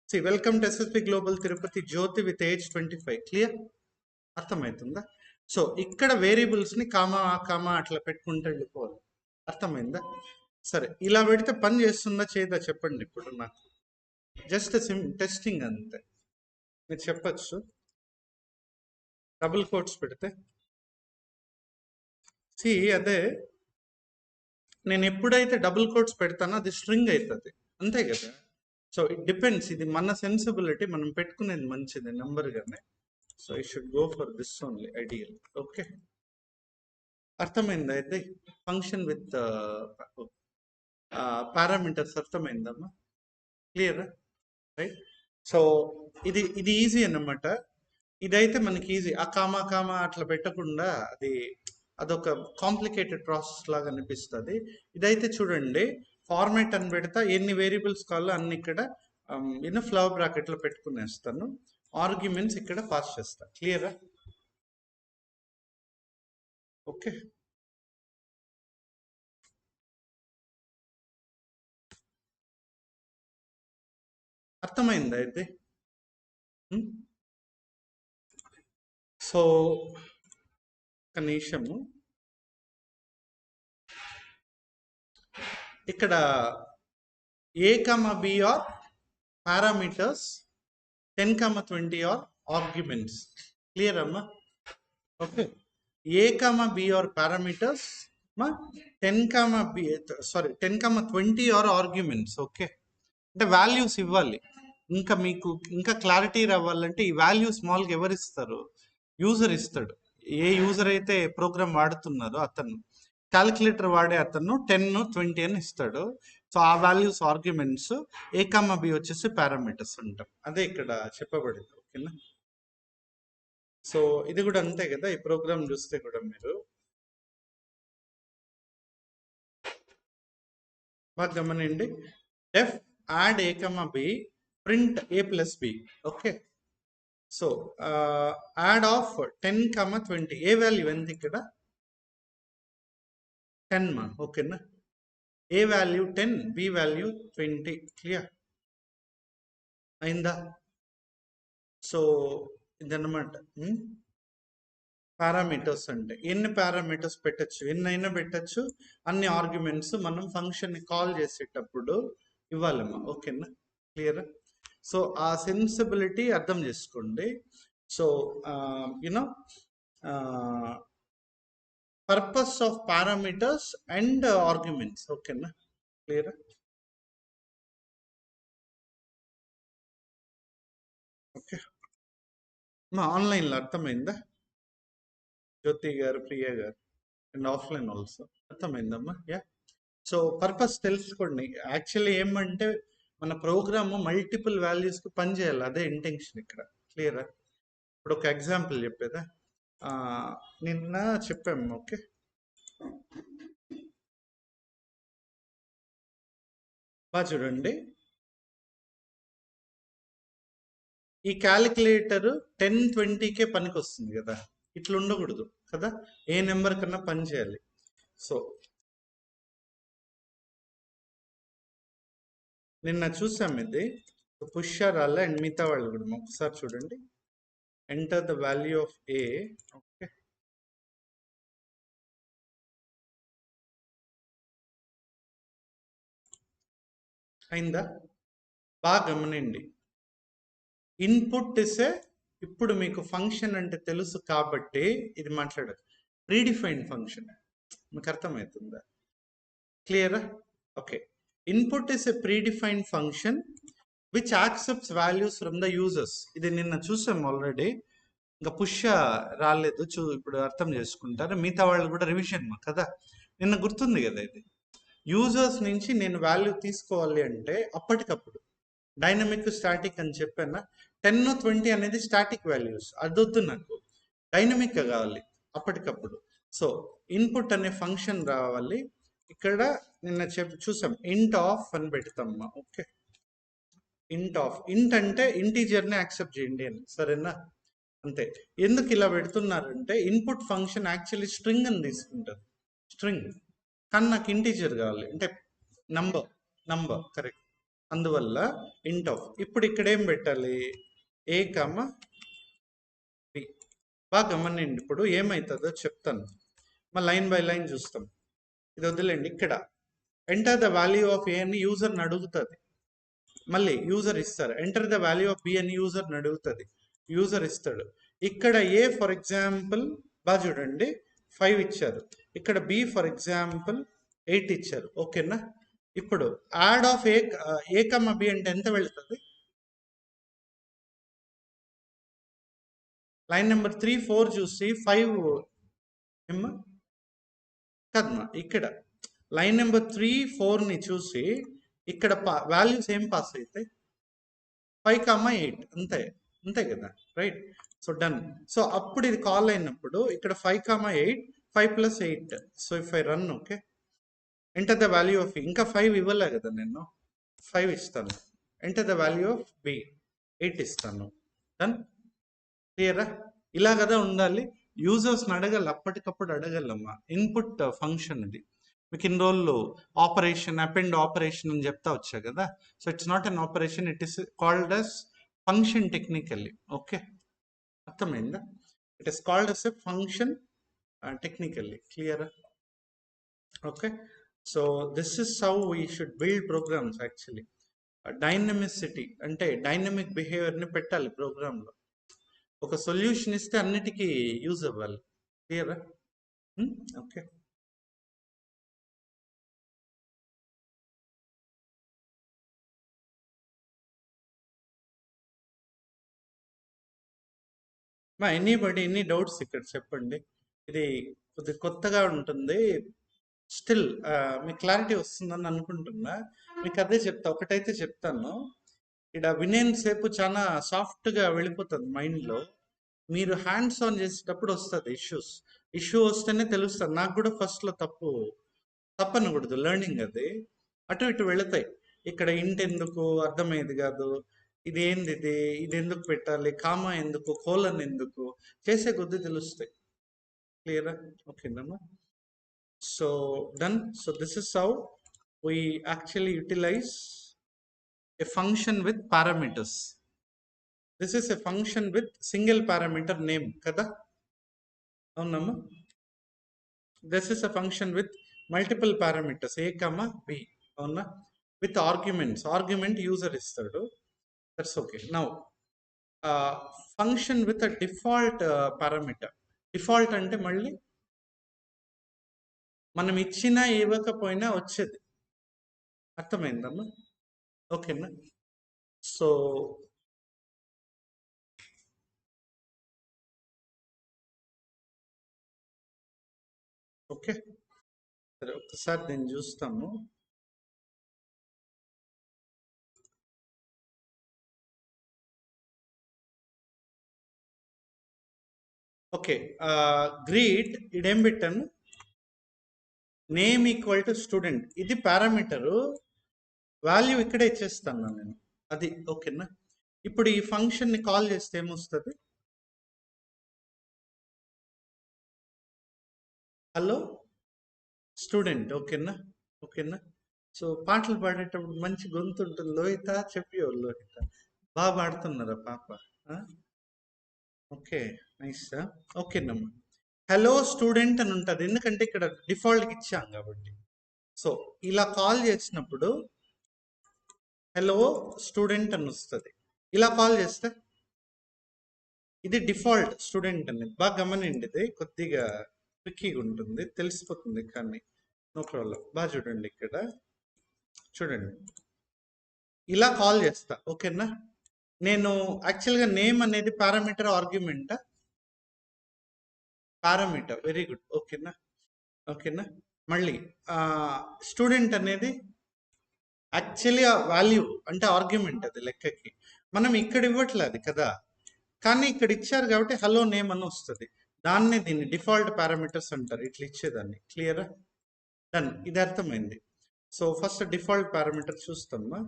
Speaker 1: see welcome to SSP global Tirupati Jyothi with age 25. Clear? అర్థమవుతుందా? సో ఇక్కడ వేరియబుల్స్ని కామా కామా అట్లా పెట్టుకుంటూ వెళ్ళిపోవాలి. అర్థమైందా? సరే, ఇలా పెడితే పని చేస్తుందా చేయదా చెప్పండి ఇప్పుడు నాకు. జస్ట్ టెస్టింగ్ అంతే. మీరు చెప్పచ్చు డబుల్ కోట్స్ పెడితే. సి అదే, నేను ఎప్పుడైతే డబుల్ కోట్స్ పెడతానో అది స్ట్రింగ్ అవుతుంది, అంతే కదా. So it depends. ఇది మన సెన్సిబిలిటీ, మనం పెట్టుకునేది మంచిది నెంబర్గానే. So I should go for this only ideal. Okay, అర్థమైందా? అయితే ఫంక్షన్ విత్ పారామీటర్స్ అర్థమైందమ్మా? క్లియర్? రైట్. సో ఇది ఈజీ అన్నమాట. ఇదైతే మనకి ఈజీ. ఆ కామా కామా అట్లా పెట్టకుండా అదొక కాంప్లికేటెడ్ ప్రాసెస్ లాగా అనిపిస్తుంది. ఇదైతే చూడండి, ఫార్మాట్ అని పెడతా, ఎన్ని వేరియబుల్స్ కావాలో అన్ని ఇక్కడ ఫ్లవర్ బ్రాకెట్లో పెట్టుకునేస్తాను. ఆర్గ్యుమెంట్స్ ఇక్కడ పాస్ చేస్తా. క్లియరా? ఓకే, అర్థమైందా అయితే? సో ఒక నిమిషము, ఇక్కడ a, b are parameters, 10, 20 are arguments. Clear అమ్మా? Okay, a, b are parameters, 10, b 10, 20 are arguments. Okay, అంటే వాల్యూస్ ఇవ్వాలి. ఇంకా మీకు ఇంకా క్లారిటీ రావాలంటే ఈ వాల్యూ స్మాల్గా ఎవరు ఇస్తారు? యూజర్ ఇస్తాడు. ఏ యూజర్ అయితే ప్రోగ్రామ్ వాడుతున్నారో అతను, క్యాలిక్యులేటర్ వాడే అతను 10, 20 అని ఇస్తాడు. సో ఆ వాల్యూస్ ఆర్గ్యుమెంట్స్, a, b వచ్చేసి పారామీటర్స్ ఉంటాం. అదే ఇక్కడ చెప్పబడింది. ఓకేనా? సో ఇది కూడా అంతే కదా, ఈ ప్రోగ్రామ్ చూస్తే కూడా మీరు బాగా గమనండి. Def add a comma b, print a plus b. Okay, so add of 10, 20. A value ఎంత ఇక్కడ? 10 మా. ఓకేనా? A value 10, b value 20. Clear అయిందా? సో ఇదన్నమాట పారామీటర్స్ అంటే. ఎన్ని పారామీటర్స్ పెట్టచ్చు, ఎన్నైనా పెట్టచ్చు. అన్ని ఆర్గ్యుమెంట్స్ మనం ఫంక్షన్ని కాల్ చేసేటప్పుడు ఇవ్వాలమ్మా. ఓకేనా? క్లియర్? సో ఆ సెన్సిబిలిటీ అర్థం చేసుకోండి. So you know purpose of parameters and arguments. ఓకేనా? క్లియర్? ఓకే, మా ఆన్లైన్లో అర్థమైందా? జ్యోతి గారు, ప్రియ గారు, అండ్ ఆఫ్లైన్ ఆల్సో అర్థమైందమ్మా? యా. సో పర్పస్ తెలుసుకోండి. యాక్చువల్లీ ఏమంటే మన ప్రోగ్రామ్ మల్టిపుల్ వాల్యూస్కి పనిచేయాలి, అదే ఇంటెన్షన్ ఇక్కడ. క్లియరా? ఇప్పుడు ఒక ఎగ్జాంపుల్ చెప్పేదా? నిన్న చెప్పాము. ఓకే, బాగా చూడండి. ఈ క్యాలిక్యులేటర్ 10, 20కే పనికి వస్తుంది కదా, ఇట్లా ఉండకూడదు కదా. ఏ నెంబర్ కన్నా పని చేయాలి. సో నిన్న చూసాం ఇది. పుష్యర్ అలా అండ్ మిగతా వాళ్ళు కూడా ఒకసారి చూడండి. Enter the value of A. Okay, అయిందా? బాగా గమనండి. ఇన్పుట్ ఇస్తే ఇప్పుడు మీకు ఫంక్షన్ అంటే తెలుసు కాబట్టి ఇది మాట్లాడదు. ప్రీడిఫైన్డ్ ఫంక్షన్ మీకు అర్థమవుతుందా? క్లియరా? Okay, input is a predefined function which accepts values from the users. ఇది నిన్న చూసాం ఆల్రెడీ. ఇంకా పుష్య రాలేదు, ఇప్పుడు అర్థం చేసుకుంటారు. మిగతా వాళ్ళు కూడా రివిజన్ కదా. నిన్న గుర్తుంది కదా ఇది. యూజర్స్ నుంచి నేను వాల్యూ తీసుకోవాలి అంటే అప్పటికప్పుడు డైనమిక్, స్టాటిక్ అని చెప్పాను. 10, 20 అనేది స్టాటిక్ వాల్యూస్, అదొద్దు నాకు. డైనమిక్ కావాలి అప్పటికప్పుడు. సో ఇన్పుట్ అనే ఫంక్షన్ రావాలి. ఇక్కడ నిన్న చూసాం ఇంట్ ఆఫ్ అని పెడతామ్మా. ఓకే, ఇంట్ ఆఫ్. ఇంట్ అంటే ఇంటీజర్ని యాక్సెప్ట్ చేయండి అని, సరేనా? అంతే. ఎందుకు ఇలా పెడుతున్నారంటే ఇన్పుట్ ఫంక్షన్ యాక్చువల్లీ స్ట్రింగ్ అని తీసుకుంటారు, స్ట్రింగ్. కానీ నాకు ఇంటీజర్ కావాలి అంటే నంబర్ కరెక్ట్. అందువల్ల ఇంట్ ఆఫ్. ఇప్పుడు ఇక్కడ ఏం పెట్టాలి? ఏ కమ బి. బాగా గమనండి. ఇప్పుడు ఏమవుతుందో చెప్తాను, మా లైన్ బై లైన్ చూస్తాం. ఇది వదిలేండి. ఇక్కడ ఎంటర్ ద వాల్యూ ఆఫ్ ఏ అని యూజర్ని అడుగుతుంది, మళ్ళీ యూజర్ ఇస్తారు. Enter the value of B అని యూజర్ని అడుగుతుంది, యూజర్ ఇస్తాడు. ఇక్కడ ఏ ఫర్ ఎగ్జాంపుల్ బాగా చూడండి 5 ఇచ్చారు, ఇక్కడ బి ఫర్ ఎగ్జాంపుల్ 8 ఇచ్చారు. ఓకేనా? ఇప్పుడు add of A comma B అంటే ఎంత వెళ్తుంది? లైన్ నెంబర్ 3, 4 చూసి 5 ఏమ్మా కదమ్మా. ఇక్కడ లైన్ నెంబర్ 3, 4ని చూసి ఇక్కడ వాల్యూస్ ఏం పాస్ అవుతాయి? 5, 8. అంతే, అంతే కదా, రైట్? So done. సో అప్పుడు ఇది కాల్ అయినప్పుడు ఇక్కడ 5, 8, 5 + 8. So if I run, okay, enter the value of ఇంకా 5 ఇవ్వలే కదా నేను, 5 ఇస్తాను. Enter the value of B 8 ఇస్తాను. డన్. క్లియరా? ఇలా కదా ఉండాలి. యూజర్స్ని అడగాలి, అప్పటికప్పుడు అడగలమ్మా. ఇన్పుట్ ఫంక్షన్ ఇది. మీకు ఇన్ని రోజులు ఆపరేషన్, అపెండ్ ఆపరేషన్ అని చెప్తా వచ్చా కదా. So it's not an operation, it is called as function technically. Okay, అర్థమైందా? It is called as a function technically. క్లియరా? Okay, so this is how we should build programs actually. Dynamicity అంటే dynamic బిహేవియర్ని పెట్టాలి ప్రోగ్రాంలో. ఒక solution ఇస్తే అన్నిటికీ use అవ్వాలి. క్లియరా? ఓకే, మా ఎనీ డౌట్స్ ఇక్కడ చెప్పండి. ఇది కొద్ది కొత్తగా ఉంటుంది. స్టిల్ మీకు క్లారిటీ వస్తుందని అనుకుంటున్నా. మీకు అదే చెప్తా, ఒకటైతే చెప్తాను. ఇక్కడ వినేన్ సేపు చాలా సాఫ్ట్గా వెళ్ళిపోతుంది మైండ్లో. మీరు హ్యాండ్స్ ఆన్ చేసేటప్పుడు వస్తుంది ఇష్యూ వస్తేనే తెలుస్తుంది. నాకు కూడా ఫస్ట్లో తప్పనకూడదు, లెర్నింగ్ అది. అటు ఇటు వెళతాయి. ఇక్కడ ఇంట్ ఎందుకు అర్థమయ్యేది కాదు, ఇది ఏంది, ఇది ఎందుకు పెట్టాలి, కామా ఎందుకు, కోలన్ ఎందుకు, చేసే కొద్దీ తెలుస్తాయి. క్లియరా? ఓకేనమ్మా. So done. So this is how we actually utilize a function with parameters. This is a function with single parameter name kada. Avunamma. This is a function with multiple parameters a comma b. Avuna. With arguments. Argument user istadu. That's okay. Now function with a default parameter. Default ante malli మనం ఇచ్చినా ఇవ్వకపోయినా వచ్చేది. అర్థమైందమ్మా? ఓకేనా? So okay, సరే ఒకసారి నేను చూస్తాము. ఓకే, గ్రీట్ ఇదేం పెట్టాను, నేమ్ ఈక్వల్ టు స్టూడెంట్. ఇది పారామీటరు, వాల్యూ ఇక్కడే ఇచ్చేస్తాను నేను. అది ఓకేనా? ఇప్పుడు ఈ ఫంక్షన్ని కాల్ చేస్తే ఏమొస్తుంది? Hello student. ఓకేనా? ఓకేనా? సో పాటలు పాడేటప్పుడు మంచి గొంతు ఉంటుంది. లోహిత చెప్పేవాళ్ళు, లోహిత బాగా పాడుతున్నారా పాప? Okay, nice. ఓకేనమ్మా. హలో స్టూడెంట్ అని ఉంటుంది, ఎందుకంటే ఇక్కడ డిఫాల్ట్కి ఇచ్చాం కాబట్టి. సో ఇలా కాల్ చేసినప్పుడు హలో స్టూడెంట్ అని వస్తుంది. ఇలా కాల్ చేస్తే ఇది డిఫాల్ట్ స్టూడెంట్ అనేది. బాగా గమనిండి, ఇది కొద్దిగా ట్రిక్కీగా ఉంటుంది, తెలిసిపోతుంది కానీ నో ప్రాబ్లం. బాగా చూడండి, ఇక్కడ చూడండి, ఇలా కాల్ చేస్తా. ఓకేనా? నేను యాక్చువల్గా నేమ్ అనేది parameter argument, parameter. Very good. ఓకేనా? ఓకేనా? మళ్ళీ స్టూడెంట్ అనేది యాక్చువల్లీ వాల్యూ అంటే ఆర్గ్యుమెంట్, అది లెక్కకి. మనం ఇక్కడ ఇవ్వట్లేదు కదా, కానీ ఇక్కడ ఇచ్చారు కాబట్టి హలో నేమ్ అని వస్తుంది. దీన్ని డిఫాల్ట్ పారామీటర్స్ అంటారు, ఇట్లా ఇచ్చేదాన్ని. క్లియరా? డన్. ఇది అర్థమైంది. సో ఫస్ట్ డిఫాల్ట్ పారామీటర్ చూస్తామా.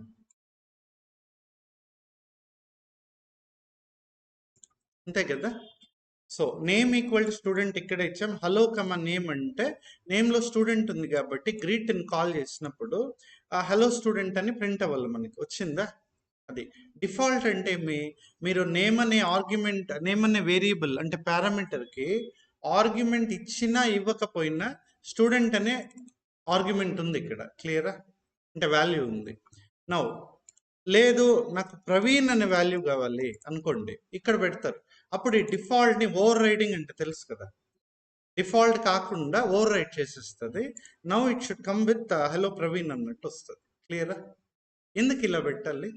Speaker 1: అంతే కదా? So name equal to student ఇక్కడ ఇచ్చాం. హలో కమ నేమ్ అంటే నేమ్లో స్టూడెంట్ ఉంది కాబట్టి గ్రీట్ని కాల్ చేసినప్పుడు ఆ హలో స్టూడెంట్ అని ప్రింట్ అవ్వాలి. మనకి వచ్చిందా? అది డిఫాల్ట్. అంటే మీరు నేమ్ అనే ఆర్గ్యుమెంట్, నేమ్ అనే వేరియబుల్ అంటే పారామీటర్కి ఆర్గ్యుమెంట్ ఇచ్చినా ఇవ్వకపోయినా స్టూడెంట్ అనే ఆర్గ్యుమెంట్ ఉంది ఇక్కడ. క్లియరా? అంటే వాల్యూ ఉంది. నౌ లేదు నాకు ప్రవీణ్ అనే వాల్యూ కావాలి అనుకోండి, ఇక్కడ పెడతారు. అప్పుడు ఈ డిఫాల్ట్ని ఓవర్ రైడింగ్ అంటే తెలుసు కదా, డిఫాల్ట్ కాకుండా ఓవర్ రైడ్ చేసేస్తుంది. Now it should come with hello Praveen అన్నట్టు వస్తుంది. క్లియరా? ఎందుకు ఇలా పెట్టాలి?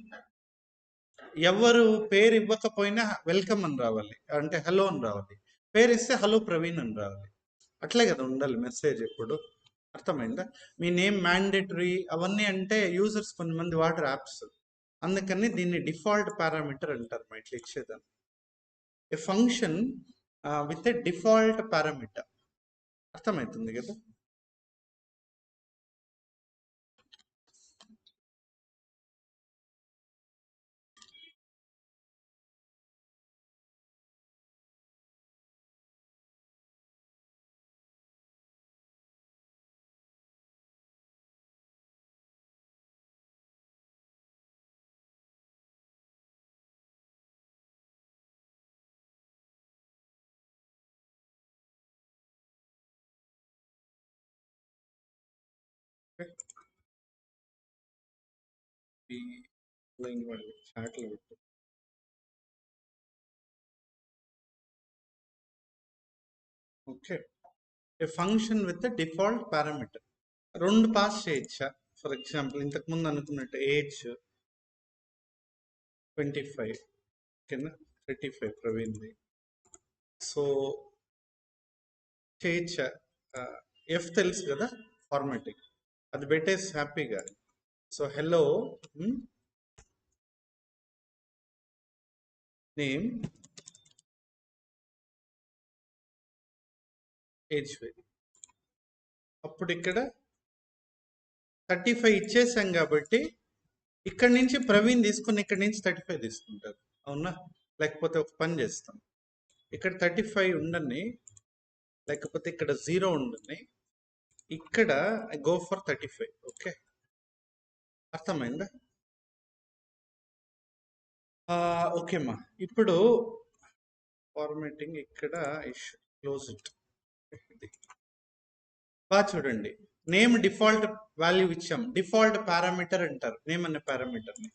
Speaker 1: ఎవరు పేరు ఇవ్వకపోయినా వెల్కమ్ అని రావాలి, అంటే హలో అని రావాలి. పేరు ఇస్తే హలో ప్రవీణ్ అని రావాలి. అట్లే కదా ఉండాలి మెసేజ్ ఎప్పుడు. అర్థమైందా? మీ నేమ్ మ్యాండేటరీ అవన్నీ అంటే యూజర్స్ కొంతమంది వాటర్ యాప్స్, అందుకని దీన్ని డిఫాల్ట్ పారామీటర్ అంటారు. మా ఇట్లా ఇచ్చేదాన్ని a function with a default parameter. అర్థమవుతుంది కదా? చాట్లు పెట్టు. Okay, a function with default parameter. రెండు పాస్ చేయొచ్చా? ఫర్ ఎగ్జాంపుల్ ఇంతకు ముందు అనుకున్నట్టు ఏజ్ 25, ఓకేనా? 35 ప్రవీణ్ది. సో చేయొచ్చా? ఎఫ్ తెలుసు కదా ఫార్మాటింగ్, అది పెట్టేసి హ్యాపీగా. So hello name age very. అప్పుడు ఇక్కడ 35 ఇచ్చేసాం కాబట్టి ఇక్కడ నుంచి ప్రవీణ్ తీసుకుని ఇక్కడ నుంచి 35 తీసుకుంటారు. అవునా? లేకపోతే ఒక పని చేస్తాం, ఇక్కడ 35 ఉండని, లేకపోతే ఇక్కడ 0 ఉండని, ఇక్కడ గో ఫర్ 35. ఓకే, అర్థమైందా? ఓకే అమ్మా. ఇప్పుడు ఫార్మాటింగ్ ఇక్కడ క్లోజ్ ఇట్. బాగా చూడండి, నేమ్ డిఫాల్ట్ వాల్యూ ఇచ్చాం. డిఫాల్ట్ పారామీటర్ అంటారు నేమ్ అనే పారామీటర్ని.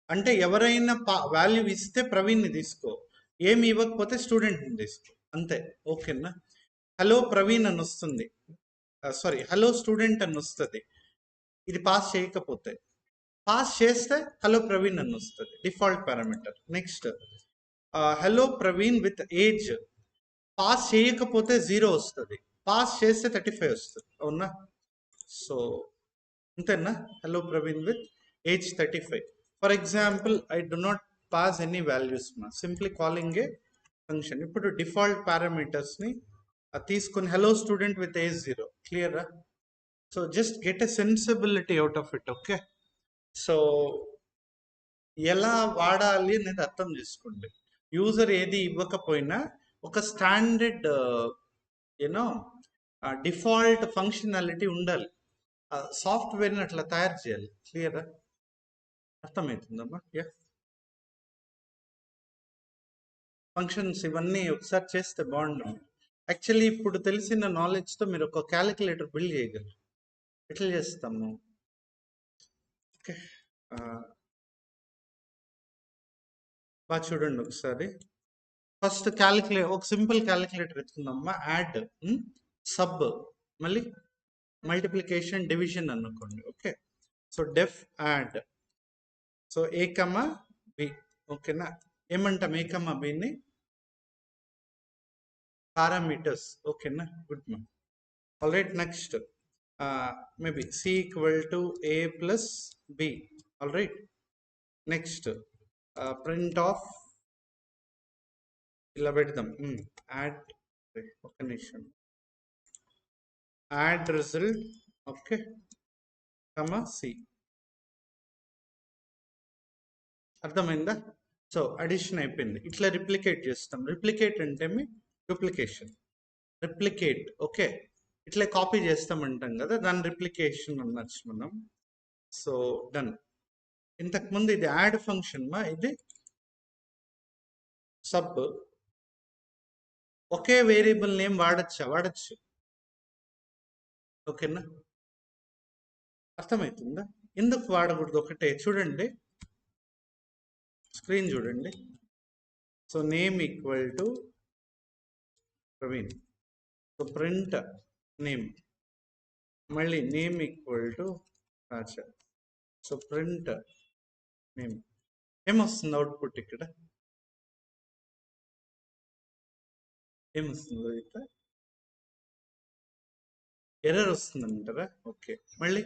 Speaker 1: అంటే ఎవరైనా వాల్యూ ఇస్తే ప్రవీణ్ని తీసుకో, ఏమి ఇవ్వకపోతే స్టూడెంట్ని తీసుకో, అంతే. ఓకేనా? హలో ప్రవీణ్ అని వస్తుంది, సారీ హలో స్టూడెంట్ అని వస్తుంది. ఇది పాస్ చేయకపోతే, పాస్ చేస్తే హలో ప్రవీణ్ అని వస్తుంది, default parameter. Next hello Praveen with age, pass చేయకపోతే 0 వస్తుంది, పాస్ చేస్తే 35 వస్తుంది. అవునా? సో అంతేనా? Hello Praveen with age 35. For example I do not pass any values, simply calling a function. ఇప్పుడు డిఫాల్ట్ పారామీటర్స్ని తీసుకొని హలో స్టూడెంట్ విత్ ఏజ్ 0. క్లియరా? So just get a sensibility out of it. Okay, so ఎలా వాడాలి అనేది అర్థం చేసుకోండి. యూజర్ ఏది ఇవ్వకపోయినా ఒక స్టాండర్డ్ యూనో డిఫాల్ట్ ఫంక్షనాలిటీ ఉండాలి. సాఫ్ట్వేర్ని అట్లా తయారు చేయాలి. క్లియరా? అర్థమవుతుందమ్మా? యా, ఫంక్షన్స్ ఇవన్నీ ఒకసారి చేస్తే బాగుంటుంది. యాక్చువల్లీ ఇప్పుడు తెలిసిన నాలెడ్జ్తో మీరు ఒక క్యాలిక్యులేటర్ బిల్డ్ చేయగలరు. ఎట్లా చేస్తాము? ఓకే, బాగా చూడండి ఒకసారి. ఫస్ట్ ఒక సింపుల్ క్యాలిక్యులేటర్ ఎత్తుకుందామా. యాడ్, సబ్, మళ్ళీ మల్టిప్లికేషన్, డివిజన్ అనుకోండి. Okay, so def add, so A comma B. ఓకేనా? ఏమంటాం ఏ కమా బిని? పారామీటర్స్. ఓకేనా? Good ma'am. All right, next maybe C equal to A plus B. All right, next print of, ఇలా పెడదాం. Add, ఒక నిమిషం, add result. Okay, comma C. అర్థమైందా? So addition అయిపోయింది. ఇట్లా రిప్లికేట్ చేస్తాం. రిప్లికేట్ అంటే డూప్లికేషన్, రిప్లికేట్. ఓకే, ఇట్లా కాపీ చేస్తామంటాం కదా, దాని రిప్లికేషన్ అనొచ్చు మనం. So done. ఇంతకుముందు ఇది యాడ్ ఫంక్షన్ మా, ఇది సబ్. ఒకే వేరియబుల్ నేమ్ వాడచ్చు. ఓకేనా? అర్థమవుతుందా? ఎందుకు వాడకూడదు? ఒకటే చూడండి, స్క్రీన్ చూడండి. So name equal to Praveen, so print name, మళ్ళీ name equal to Raja, so print name. ఏమొస్తుంది అవుట్పుట్ ఇక్కడ? ఏమొస్తుంది లోహిత? ఎర్రర్ వస్తుంది అంటారా? ఓకే, మళ్ళీ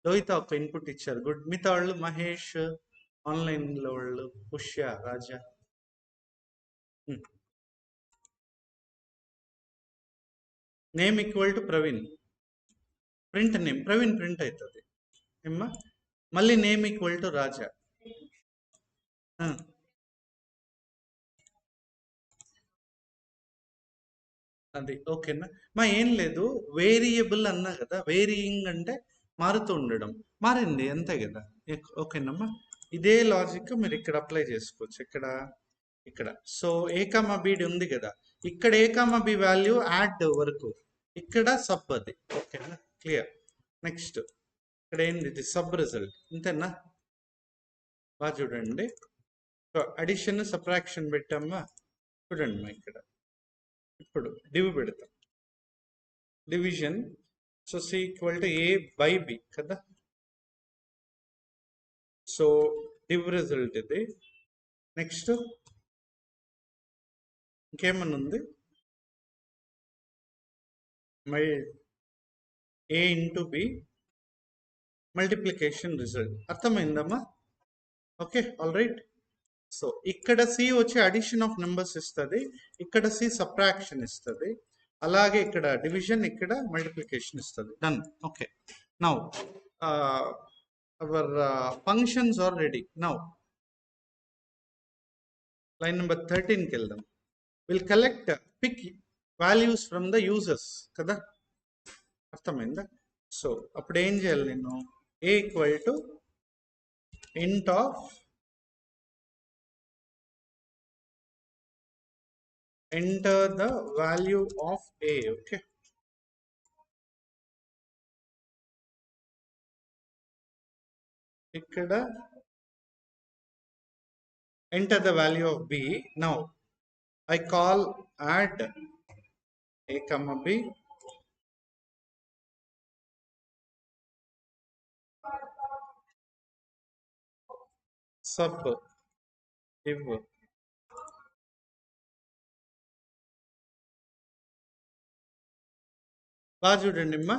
Speaker 1: లోహిత ఒక ఇన్పుట్ ఇచ్చారు. గుడ్. మిగతా వాళ్ళు మహేష్, ఆన్లైన్లో వాళ్ళు Pushya, Raja. Name equal to Praveen, print name Praveen print అవుతుంది ఏమ్మా. మళ్ళీ నేమ్ ఈక్వల్ టు రాజా. అది ఓకేనా మా? ఏం లేదు, వేరియబుల్ అన్నా కదా, వేరియింగ్ అంటే మారుతూ ఉండడం, మారింది అంతే కదా. ఓకేనమ్మా? ఇదే లాజిక్ మీరు ఇక్కడ అప్లై చేసుకోవచ్చు. ఇక్కడ సో ఏ కామా బి ఉంది కదా, ఇక్కడ ఏ కామా బి వాల్యూ యాడ్ వరకు, ఇక్కడ సబ్ అది. ఓకేనా? క్లియర్. నెక్స్ట్ ఇక్కడ ఏంది? ఇది సబ్ రిజల్ట్. అంతేనా? బాగా చూడండి, అడిషన్ సబ్ట్రాక్షన్ పెట్టామా? చూడండి మా ఇక్కడ. ఇప్పుడు డివ్ పెడతాం, division. So C equal to A by B కదా. సో డివ్ రిజల్ట్ ఇది. నెక్స్ట్ ఇంకేమన్నా ఉంది? A into B multiplication result. అర్థమైందమ్మా? Okay, all right. సో ఇక్కడ సి వచ్చి అడిషన్ ఆఫ్ నెంబర్స్ ఇస్తుంది, ఇక్కడ సి సబ్ట్రాక్షన్ ఇస్తుంది, అలాగే ఇక్కడ డివిజన్, ఇక్కడ మల్టిప్లికేషన్ ఇస్తుంది. Done. Okay, now our functions are ready. Now, line number 13 కి వెళ్దాం. We'll pick values from the users కదా, అర్థమైందా? సో అప్పుడు ఏం చేయాలి నేను? a equal to int of enter the value of a. Okay, ఇక్కడ enter the value of b. Now I call add a comma b sub div. బాగా చూడండి అమ్మా,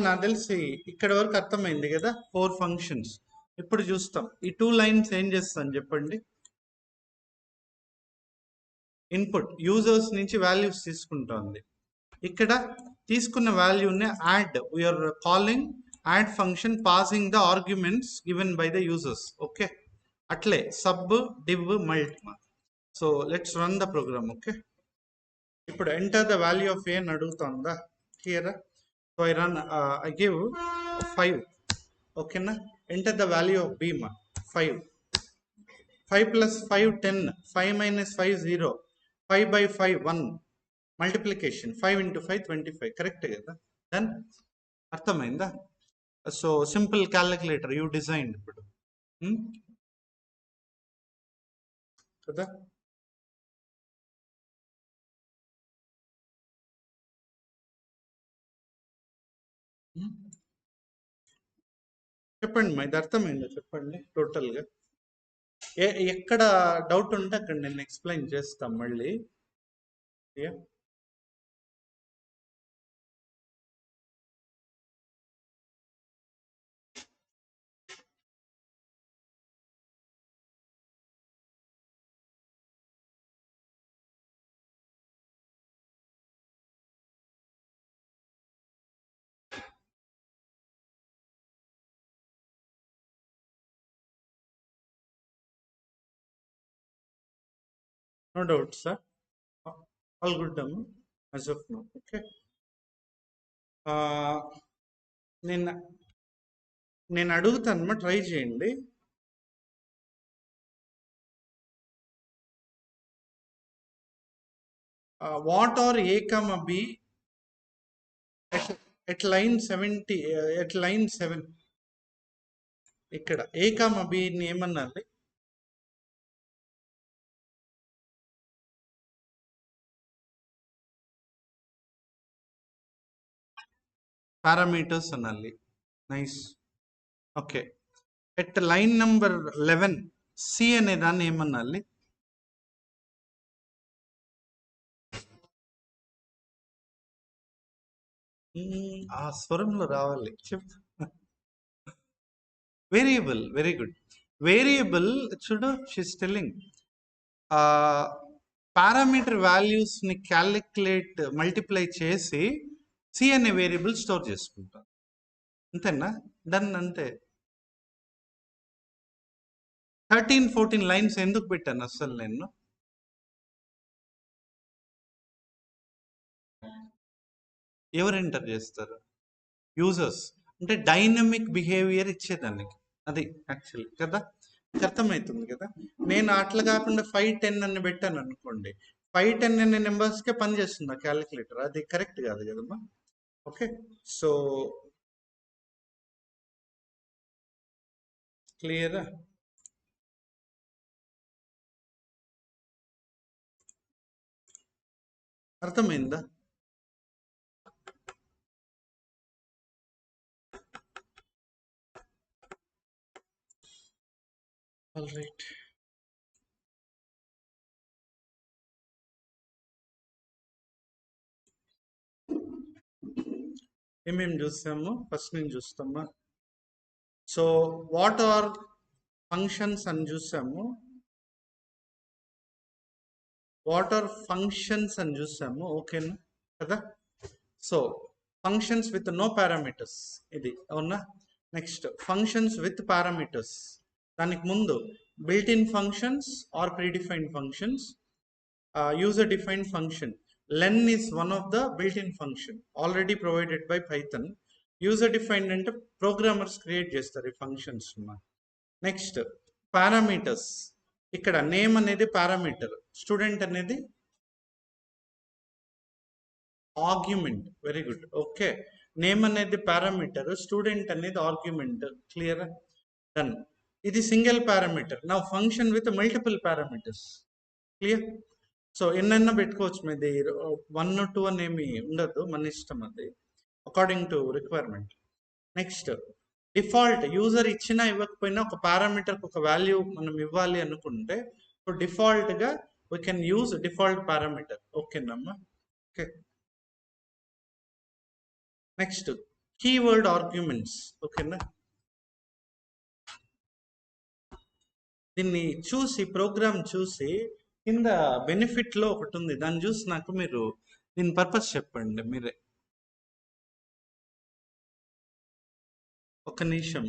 Speaker 1: నాకు తెలిసి ఇక్కడ వరకు అర్థమైంది కదా, 4 ఫంక్షన్స్. ఇప్పుడు చూస్తాం ఈ 2 లైన్స్ ఏం చేస్తాను చెప్పండి. ఇన్పుట్ యూజర్స్ నుంచి వాల్యూస్ తీసుకుంటుంది. ఇక్కడ తీసుకున్న వాల్యూని add, we're calling add function passing the arguments given by the users. Okay, అట్లే sub div mult. So let's run the program. Okay, ఇప్పుడు ఎంటర్ ద వాల్యూ ఆఫ్ ఏ అని అడుగుతుందా క్లియరా? సో I run, I give 5. Okay na, enter the value of b ma 5. 5 plus 5 10, 5 minus 5 0, 5 by 5 1, multiplication 5 into 5 25. Correct కదా? Then అర్థమైందా? So simple calculator you design ఇప్పుడు కదా. చెప్పండి మా, ఇది అర్థమైందా చెప్పండి టోటల్గా. ఎక్కడ డౌట్ ఉంటే అక్కడ నేను ఎక్స్ప్లెయిన్ చేస్తాం మళ్ళీ. No doubt, sir. All good, as of now. Okay. నేను అడుగుతాను, ట్రై చేయండి. What are A comma B at line 70, at line 7. ఇక్కడ ఏ కమ బిని ఏమన్నాలి? పారామీటర్స్ అనాలి. Nice. Okay, at line number 11 C అనే దాన్ని ఏమనాలి? ఆ స్వరంలో రావాలి, చెప్. వేరియబుల్. Very good. వేరియబుల్ చూడు, షీస్ టెల్లింగ్ పారామీటర్ వాల్యూస్ ని క్యాలిక్యులేట్ మల్టిప్లై చేసి సి అనే వేరియబుల్ స్టోర్ చేసుకుంటాం. అంతేనా? డన్. అంతే. 13-14 లైన్స్ ఎందుకు పెట్టాను అసలు నేను? ఎవరు ఎంటర్ చేస్తారు? యూజర్స్. అంటే డైనమిక్ బిహేవియర్ ఇచ్చేదానికి, అది యాక్చువల్లీ కదా. అర్థమవుతుంది కదా. నేను అట్లా కాకుండా 5 10 అని పెట్టాను అనుకోండి, 5 10 అనే నెంబర్స్కే పని చేస్తుంది ఆ క్యాలిక్యులేటర్. అది కరెక్ట్ కాదు కదమ్మా. ఓకే, సో క్లియరా? అర్థమైందా? All right. ఏమేమి చూస్తాము ఫస్ట్ నుంచి చూస్తామా? సో వాట్ ఆర్ ఫంక్షన్స్ అని చూసాము, వాట్ ఆర్ ఫంక్షన్స్ అని చూసాము. ఓకేనా కదా. So functions with no parameters, ఇది అవునా? Next functions with parameters. దానికి ముందు built in functions or predefined functions, user defined function. Len is one of the built in function already provided by Python. User defined అంటే programmers create చేస్తారు ఈ functions. Next parameters. ఇక్కడ name అనేది parameter, student అనేది argument. Very good. Okay, name అనేది parameter, student అనేది argument. Clear? Done. ఇది single parameter. నా function with multiple parameters. Clear? So ఎన్నైనా పెట్టుకోవచ్చు, మీది 1 2 అని ఏమి ఉండదు, మన ఇష్టం, అది according to requirement. Next default. User ఇచ్చినా ఇవ్వకపోయినా ఒక పారామీటర్కి ఒక వాల్యూ మనం ఇవ్వాలి అనుకుంటే, సో డిఫాల్ట్గా we can use default parameter. ఓకేనమ్మా? ఓకే. Next keyword arguments. ఓకేనా? దీన్ని చూసి, ప్రోగ్రామ్ చూసి, కింద బెనిఫిట్లో ఒకటి ఉంది, దాన్ని చూసి నాకు మీరు దీని పర్పస్ చెప్పండి మీరే. ఒక నిమిషం.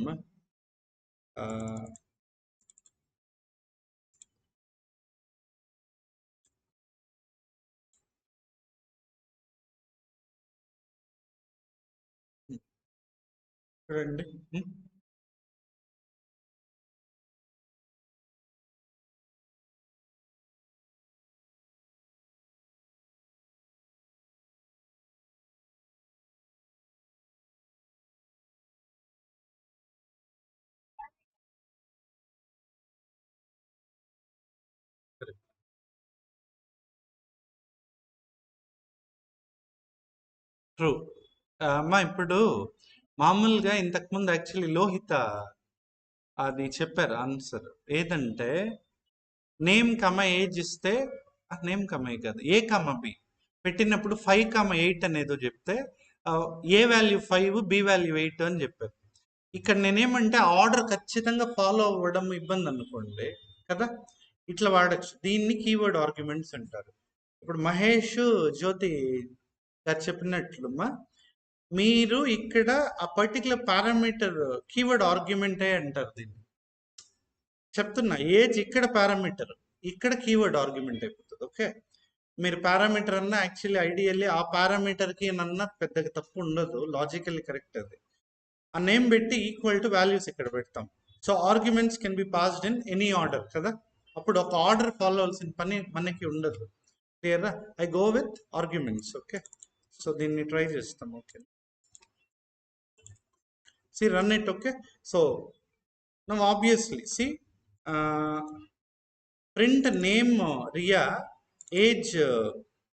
Speaker 1: చూడండి. ట్రూ. అమ్మా, ఇప్పుడు మామూలుగా ఇంతకుముందు యాక్చువల్లీ లోహిత అది చెప్పారు ఆన్సర్. ఏదంటే నేమ్ కమ ఏజ్ ఇస్తే, నేమ్ కమ ఏ కాదు, ఏ కమ బి పెట్టినప్పుడు 5, 8 అనేదో చెప్తే ఏ వాల్యూ 5, బి వాల్యూ 8 అని చెప్పారు. ఇక్కడ నేనేమంటే ఆర్డర్ ఖచ్చితంగా ఫాలో అవ్వడం ఇబ్బంది అనుకోండి కదా, ఇట్లా వాడచ్చు. దీన్ని కీవర్డ్ ఆర్గ్యుమెంట్స్ అంటారు. ఇప్పుడు మహేష్, జ్యోతి గారు చెప్పినట్లుమా, మీరు ఇక్కడ ఆ పర్టికులర్ పారామీటర్ కీవర్డ్ ఆర్గ్యుమెంటే అంటారు దీన్ని. చెప్తున్నా, ఏజ్ ఇక్కడ పారామీటర్, ఇక్కడ కీవర్డ్ ఆర్గ్యుమెంట్ అయిపోతుంది. ఓకే, మీరు పారామీటర్ అన్న యాక్చువల్లీ ఐడియల్లీ ఆ పారామీటర్కి నన్న పెద్దగా తప్పు ఉండదు, లాజికల్లీ కరెక్ట్ అది. ఆ నేమ్ పెట్టి ఈక్వల్ టు వాల్యూస్ ఇక్కడ పెడతాం. So arguments can be passed in any order కదా, అప్పుడు ఒక ఆర్డర్ ఫాలో అవ్వాల్సిన పని మనకి ఉండదు. క్లియరా? I go with arguments. Okay, so దీన్ని ట్రై చేస్తాం. Okay, see run it. Okay, so now obviously see print name Riya, age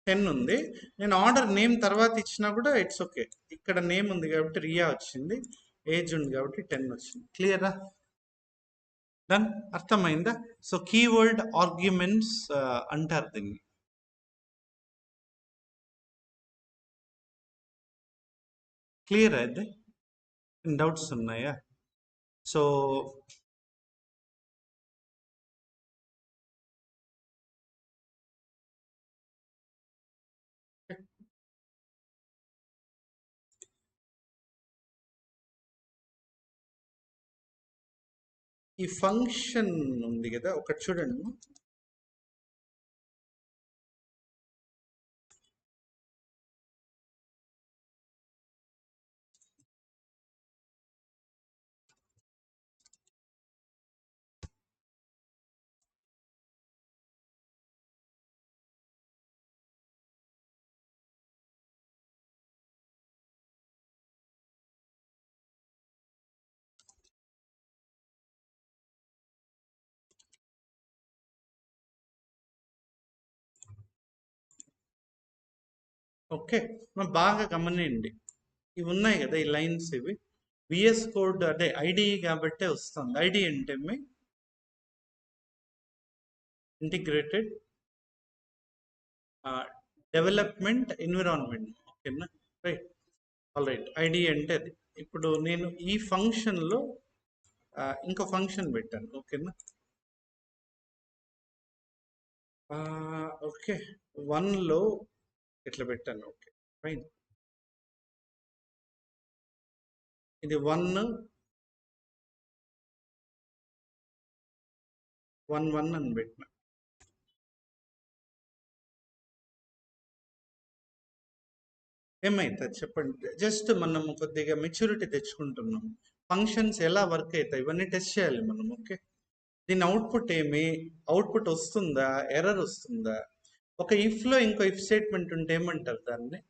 Speaker 1: 10 ఉంది. నేను ఆర్డర్ నేమ్ తర్వాత ఇచ్చినా కూడా ఇట్స్ ఓకే. ఇక్కడ నేమ్ ఉంది కాబట్టి రియా వచ్చింది, ఏజ్ ఉంది కాబట్టి 10 వచ్చింది. క్లియరా? డన్. అర్థమైందా? సో కీవర్డ్ ఆర్గ్యుమెంట్స్ అంటారు దీన్ని. క్లియర్ అయితే డౌట్స్ ఉన్నాయా? సో ఈ ఫంక్షన్ ఉంది కదా, ఒకటి చూడండి. ఓకే, మనం బాగా గమనించండి. ఇవి ఉన్నాయి కదా ఈ లైన్స్, ఇవి విఎస్ కోడ్ అదే ఐడి కాబట్టే వస్తుంది. ఐడి అంటే మీ ఇంటిగ్రేటెడ్ డెవలప్మెంట్ ఎన్విరాన్మెంట్. ఓకేనా? రైట్. ఆల్ రైట్, ఐడి అంటే అది. ఇప్పుడు నేను ఈ ఫంక్షన్లో ఇంకో ఫంక్షన్ పెట్టాను. ఓకేనా? ఓకే, 1లో ఇట్లా పెట్టాను. Okay, fine. ఇది 1, 1 అని పెట్టిన. ఏమైతుంది చెప్పండి. జస్ట్ మనం కొద్దిగా మెచ్యూరిటీ తెచ్చుకుంటున్నాం. ఫంక్షన్స్ ఎలా వర్క్ అవుతాయి ఇవన్నీ టెస్ట్ చేయాలి మనం. ఓకే, దీని అవుట్పుట్ ఏమి, అవుట్పుట్ వస్తుందా, ఎర్రర్ వస్తుందా. ఒక ఇఫ్ లో ఇంకో ఇఫ్ స్టేట్మెంట్ ఉంటే ఏమంటారు దాన్ని?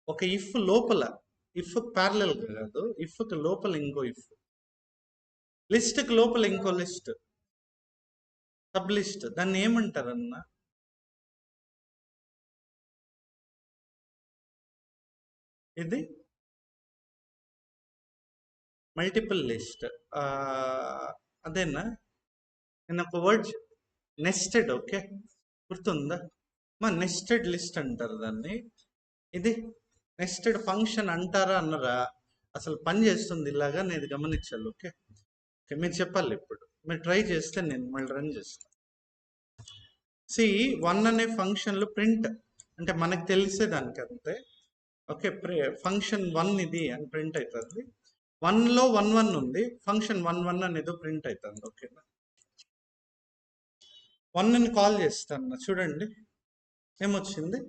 Speaker 1: ఒక ఇఫ్ లోపల, ఇఫ్ ప్యారలల్ కాదు, ఇఫ్ కి లోపల ఇంకో ఇఫ్, లిస్ట్ కి లోపల ఇంకో లిస్ట్, సబ్ లిస్ట్, దాన్ని ఏమంటారన్న? ఇది మల్టిపుల్ లిస్ట్. అదేనా? నేను ఒక వర్డ్, నెస్టెడ్. ఓకే, గుర్తుందా మా? నెస్టెడ్ లిస్ట్ అంటారు దాన్ని. ఇది నెస్టెడ్ ఫంక్షన్ అంటారా అన్నరా? అసలు పని చేస్తుంది ఇలాగా నేను గమనించాలి. ఓకే, ఓకే, మీరు చెప్పాలి ఇప్పుడు. మీరు ట్రై చేస్తే నేను మళ్ళీ రన్ చేస్తాను. సి 1 అనే ఫంక్షన్లు ప్రింట్ అంటే మనకు తెలిసేదానికి అంతే. ఓకే, ఫంక్షన్ 1 ఇది అని ప్రింట్ అవుతుంది. 1లో 1 ఉంది, ఫంక్షన్ 1 అనేది ప్రింట్ అవుతుంది. ఓకేనా, 1ని కాల్ చేస్తాను చూడండి ఏమొచ్చింది.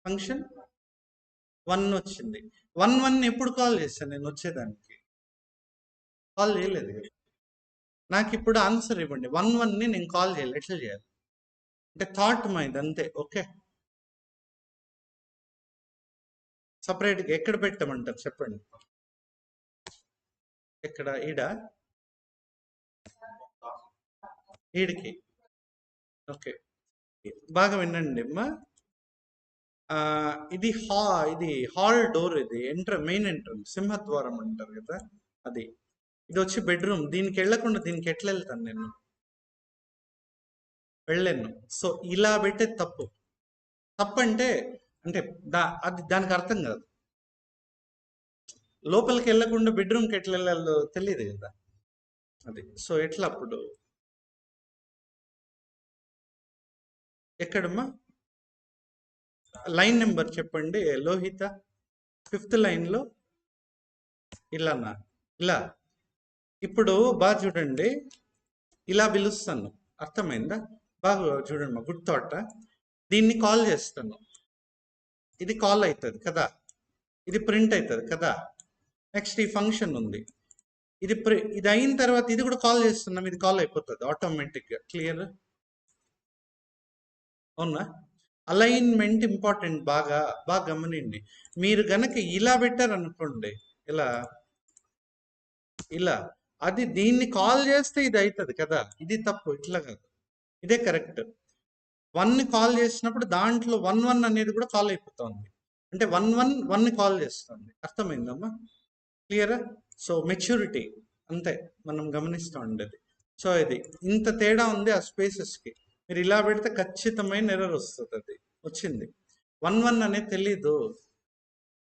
Speaker 1: ఫంక్షన్ 1 వచ్చింది. 1 ఎప్పుడు కాల్ చేశాను నేను? వచ్చేదానికి కాల్ చేయలేదు కదా. నాకు ఇప్పుడు ఆన్సర్ ఇవ్వండి. 1ని నేను కాల్ చేయాలి, ఎట్లా చేయాలి అంటే థాట్ మైండ్ అంతే. ఓకే, సపరేట్గా ఎక్కడ పెట్టమంటారు చెప్పండి. ఎక్కడ? ఈడికి. ఓకే, బాగా వినండి అమ్మా. ఇది ఇది హాల్ డోర్, ఇది మెయిన్ ఎంట్రన్స్, సింహద్వారం అంటారు కదా అది. ఇది వచ్చి బెడ్రూమ్. దీనికి వెళ్లకుండా దీనికి ఎట్లా వెళ్తాను నేను? వెళ్ళాను. సో ఇలా పెట్టే తప్పు. తప్పు అంటే అంటే అది దానికి అర్థం కాదు. లోపలికి వెళ్లకుండా బెడ్రూమ్కి ఎట్లా వెళ్ళాలో తెలియదు కదా అది. సో ఎట్లా అప్పుడు? ఎక్కడమ్మా లైన్ నెంబర్ చెప్పండి లోహిత. 5th లైన్లో ఇలానా? ఇలా. ఇప్పుడు బాగా చూడండి, ఇలా పిలుస్తాను, అర్థమైందా? బాగా చూడండి మా, గుడ్ థాట్. దీన్ని కాల్ చేస్తాను, ఇది కాల్ అవుతుంది కదా, ఇది ప్రింట్ అవుతుంది కదా. నెక్స్ట్ ఈ ఫంక్షన్ ఉంది, ఇది అయిన తర్వాత ఇది కూడా కాల్ చేస్తున్నాం, ఇది కాల్ అయిపోతుంది ఆటోమేటిక్గా. క్లియర్? అవునా? Alignment important. బాగా బాగా గమనిండి. మీరు గనక ఇలా పెట్టారనుకోండి, ఇలా అది దీన్ని కాల్ చేస్తే ఇది అవుతుంది కదా, ఇది తప్పు. ఇట్లా కాదు, ఇదే కరెక్ట్. 1ని కాల్ చేసినప్పుడు దాంట్లో 1 అనేది కూడా కాల్ అయిపోతుంది. అంటే 1ని కాల్ చేస్తుంది. అర్థమైందమ్మా? క్లియరా? సో మెచ్యూరిటీ అంతే మనం గమనిస్తూ ఉండేది. సో ఇది ఇంత తేడా ఉంది ఆ స్పేసెస్కి. మీరు ఇలా పెడితే ఖచ్చితమైన ఎర్రర్ వస్తుంది. అది వచ్చింది. 1 అనేది తెలీదు.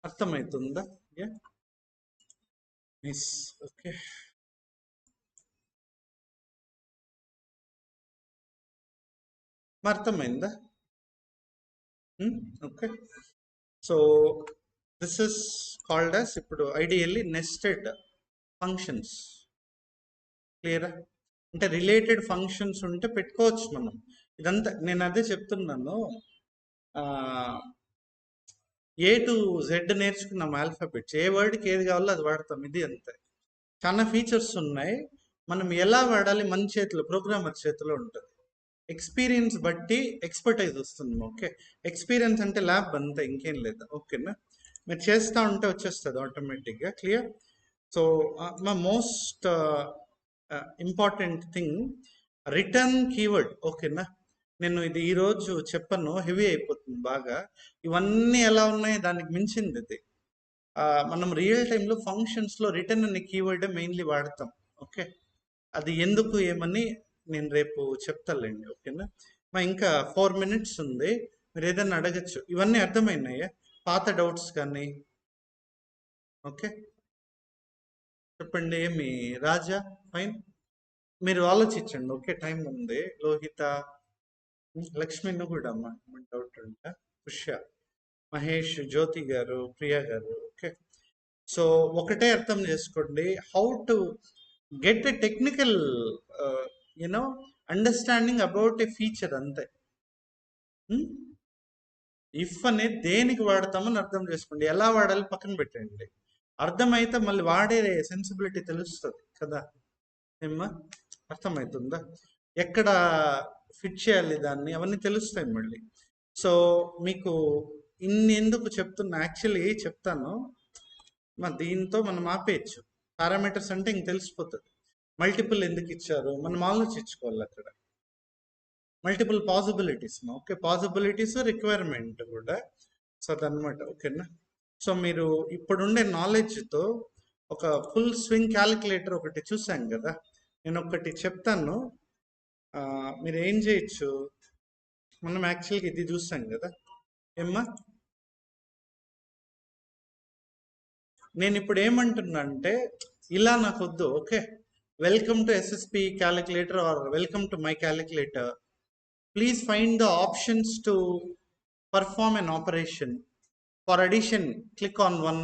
Speaker 1: అర్థమవుతుందా? మిస్. ఓకే, అర్థమైందా? Okay, so this is called as ఇప్పుడు ఐడియల్లీ నెస్టెడ్ ఫంక్షన్స్. క్లియరా? అంటే రిలేటెడ్ ఫంక్షన్స్ ఉంటే పెట్టుకోవచ్చు మనం. ఇదంతా నేను అదే చెప్తున్నాను. A to Z నేర్చుకున్నాం ఆల్ఫాబెట్స్. ఏ వర్డ్కి ఏది కావాలో అది వాడతాం. ఇది అంతే. చాలా ఫీచర్స్ ఉన్నాయి. మనం ఎలా వాడాలి మన చేతిలో, ప్రోగ్రామర్ చేతిలో ఉంటుంది. ఎక్స్పీరియన్స్ బట్టి ఎక్స్పర్టైజ్ వస్తుంది. ఓకే, ఎక్స్పీరియన్స్ అంటే ల్యాబ్ అంతా, ఇంకేం లేదు. ఓకేనా? మీరు చేస్తూ ఉంటే వచ్చేస్తుంది ఆటోమేటిక్గా. క్లియర్? సో మా most important thing return keyword. ఓకేనా? నేను ఇది ఈరోజు చెప్పను, హెవీ అయిపోతుంది బాగా. ఇవన్నీ ఎలా ఉన్నాయి దానికి మించింది ఇది. మనం రియల్ టైంలో ఫంక్షన్స్లో రిటర్న్ అనే కీవర్డ్ మెయిన్లీ వాడతాం. ఓకే, అది ఎందుకు ఏమని నేను రేపు చెప్తాలేండి. ఓకేనా? మా ఇంకా 4 minutes ఉంది, మీరు ఏదైనా అడగచ్చు. ఇవన్నీ అర్థమైనాయా? పాత డౌట్స్ కానీ? ఓకే, చెప్పండి. ఏమి రాజా? ఫైన్, మీరు ఆలోచించండి. ఓకే, టైం ఉంది. లోహిత, లక్ష్మిను కూడా అమ్మా డౌట్ ఉంటా. పుష్య, మహేష్, జ్యోతి గారు, ప్రియా గారు. ఓకే, సో ఒకటే అర్థం చేసుకోండి, how to get a technical you know understanding about a feature అంతే. ఇఫ్ అనేది దేనికి వాడతామని అర్థం చేసుకోండి, ఎలా వాడాలి పక్కన పెట్టండి. అర్థమైతే మళ్ళీ వాడే సెన్సిబిలిటీ తెలుస్తుంది కదా ఏమ్మా, అర్థమవుతుందా, ఎక్కడ ఫిట్ చేయాలి దాన్ని, అవన్నీ తెలుస్తాయి మళ్ళీ. సో మీకు ఇన్ని ఎందుకు చెప్తున్నా, యాక్చువల్లీ చెప్తాను దీంతో మనం ఆపేయచ్చు. పారామీటర్స్ అంటే ఇంక తెలిసిపోతుంది. మల్టిపుల్ ఎందుకు ఇచ్చారు మనం ఆలోచించుకోవాలి అక్కడ. Multiple possibilities, okay, possibilities requirement కూడా. సో అదనమాట, ఓకేనా. సో మీరు ఇప్పుడుండే నాలెడ్జ్తో ఒక ఫుల్ స్వింగ్ క్యాలిక్యులేటర్ ఒకటి చూసాం కదా, నేను ఒకటి చెప్తాను, మీరు ఏం చేయొచ్చు. మనం యాక్చువల్గా ఇది చూసాం కదా ఏమ్మా, నేను ఇప్పుడు ఏమంటున్నా అంటే ఇలా నాకు వద్దు, okay. Welcome to SSP calculator or welcome to my calculator. Please find the options to perform an operation. For addition, click on 1.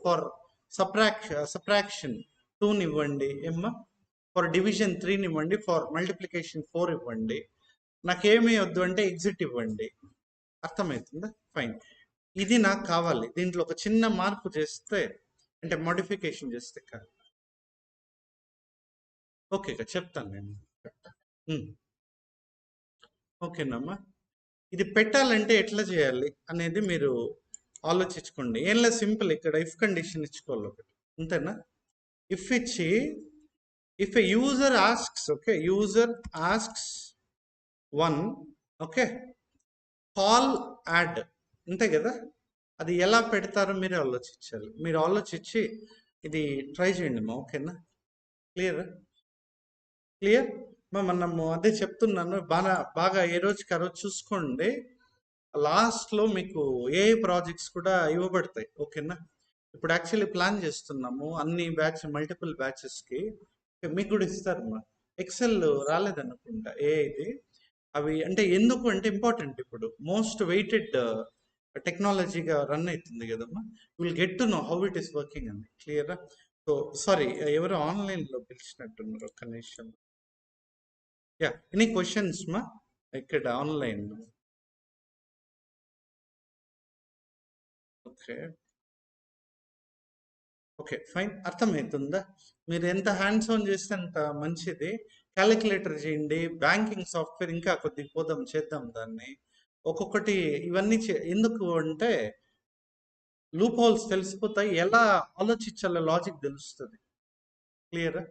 Speaker 1: For subtraction 2 ఇవ్వండి ఏమ్మా. ఫర్ డివిజన్ 3 ఇవ్వండి. ఫర్ మల్టిప్లికేషన్ 4 ఇవ్వండి. నాకేమీ వద్దు అంటే ఎగ్జిట్ ఇవ్వండి. అర్థమవుతుందా? ఫైన్. ఇది నాకు కావాలి. దీంట్లో ఒక చిన్న మార్పు చేస్తే, అంటే మోడిఫికేషన్ చేస్తే కాదు. ఓకే, చెప్తాను నేను. ఓకేనమ్మా, ఇది పెట్టాలంటే ఎట్లా చేయాలి అనేది మీరు ఆలోచించుకోండి. ఏంలా సింపుల్, ఇక్కడ ఇఫ్ కండిషన్ ఇచ్చుకోవాలి ఒకటి, అంతేనా. ఇఫ్ ఇచ్చి, if a user asks, okay, user asks 1, okay, call add, అంతే కదా. అది ఎలా పెడతారో మీరే ఆలోచించాలి. మీరు ఆలోచించి ఇది ట్రై చేయండి మా, ఓకేనా. క్లియర్ క్లియర్ మనము అదే చెప్తున్నాను, బాగా ఏ రోజుకి ఆ రోజు చూసుకోండి. లాస్ట్లో మీకు ఏ ప్రాజెక్ట్స్ కూడా ఇవ్వబడతాయి, ఓకేనా. ఇప్పుడు యాక్చువల్లీ ప్లాన్ చేస్తున్నాము అన్ని మల్టిపుల్ బ్యాచెస్కి, మీకు కూడా ఇస్తారమ్మా. ఎక్సెల్ రాలేదనుకుంటా ఇది, అవి అంటే ఎందుకు అంటే ఇంపార్టెంట్, ఇప్పుడు మోస్ట్ వెయిటెడ్ టెక్నాలజీగా రన్ అవుతుంది కదమ్మా. Will get to know how it is working అని. క్లియరా. సో సారీ, ఎవరు ఆన్లైన్లో పిలిచినట్టున్నారు, ఒక్క నిమిషం. యా, ఎనీ క్వశ్చన్స్ మా ఇక్కడ ఆన్లైన్? ఓకే ఓకే ఫైన్, అర్థమవుతుందా. మీరు ఎంత హ్యాండ్స్ ఆన్ చేస్తే అంత మంచిది. క్యాలిక్యులేటర్ చేయండి, బ్యాంకింగ్ సాఫ్ట్వేర్ ఇంకా కొద్దిగా పోదాం, చేద్దాం దాన్ని ఒక్కొక్కటి. ఇవన్నీ ఎందుకు అంటే లూప్ హోల్స్ తెలిసిపోతాయి, ఎలా ఆలోచించాలో లాజిక్ తెలుస్తుంది. క్లియరా.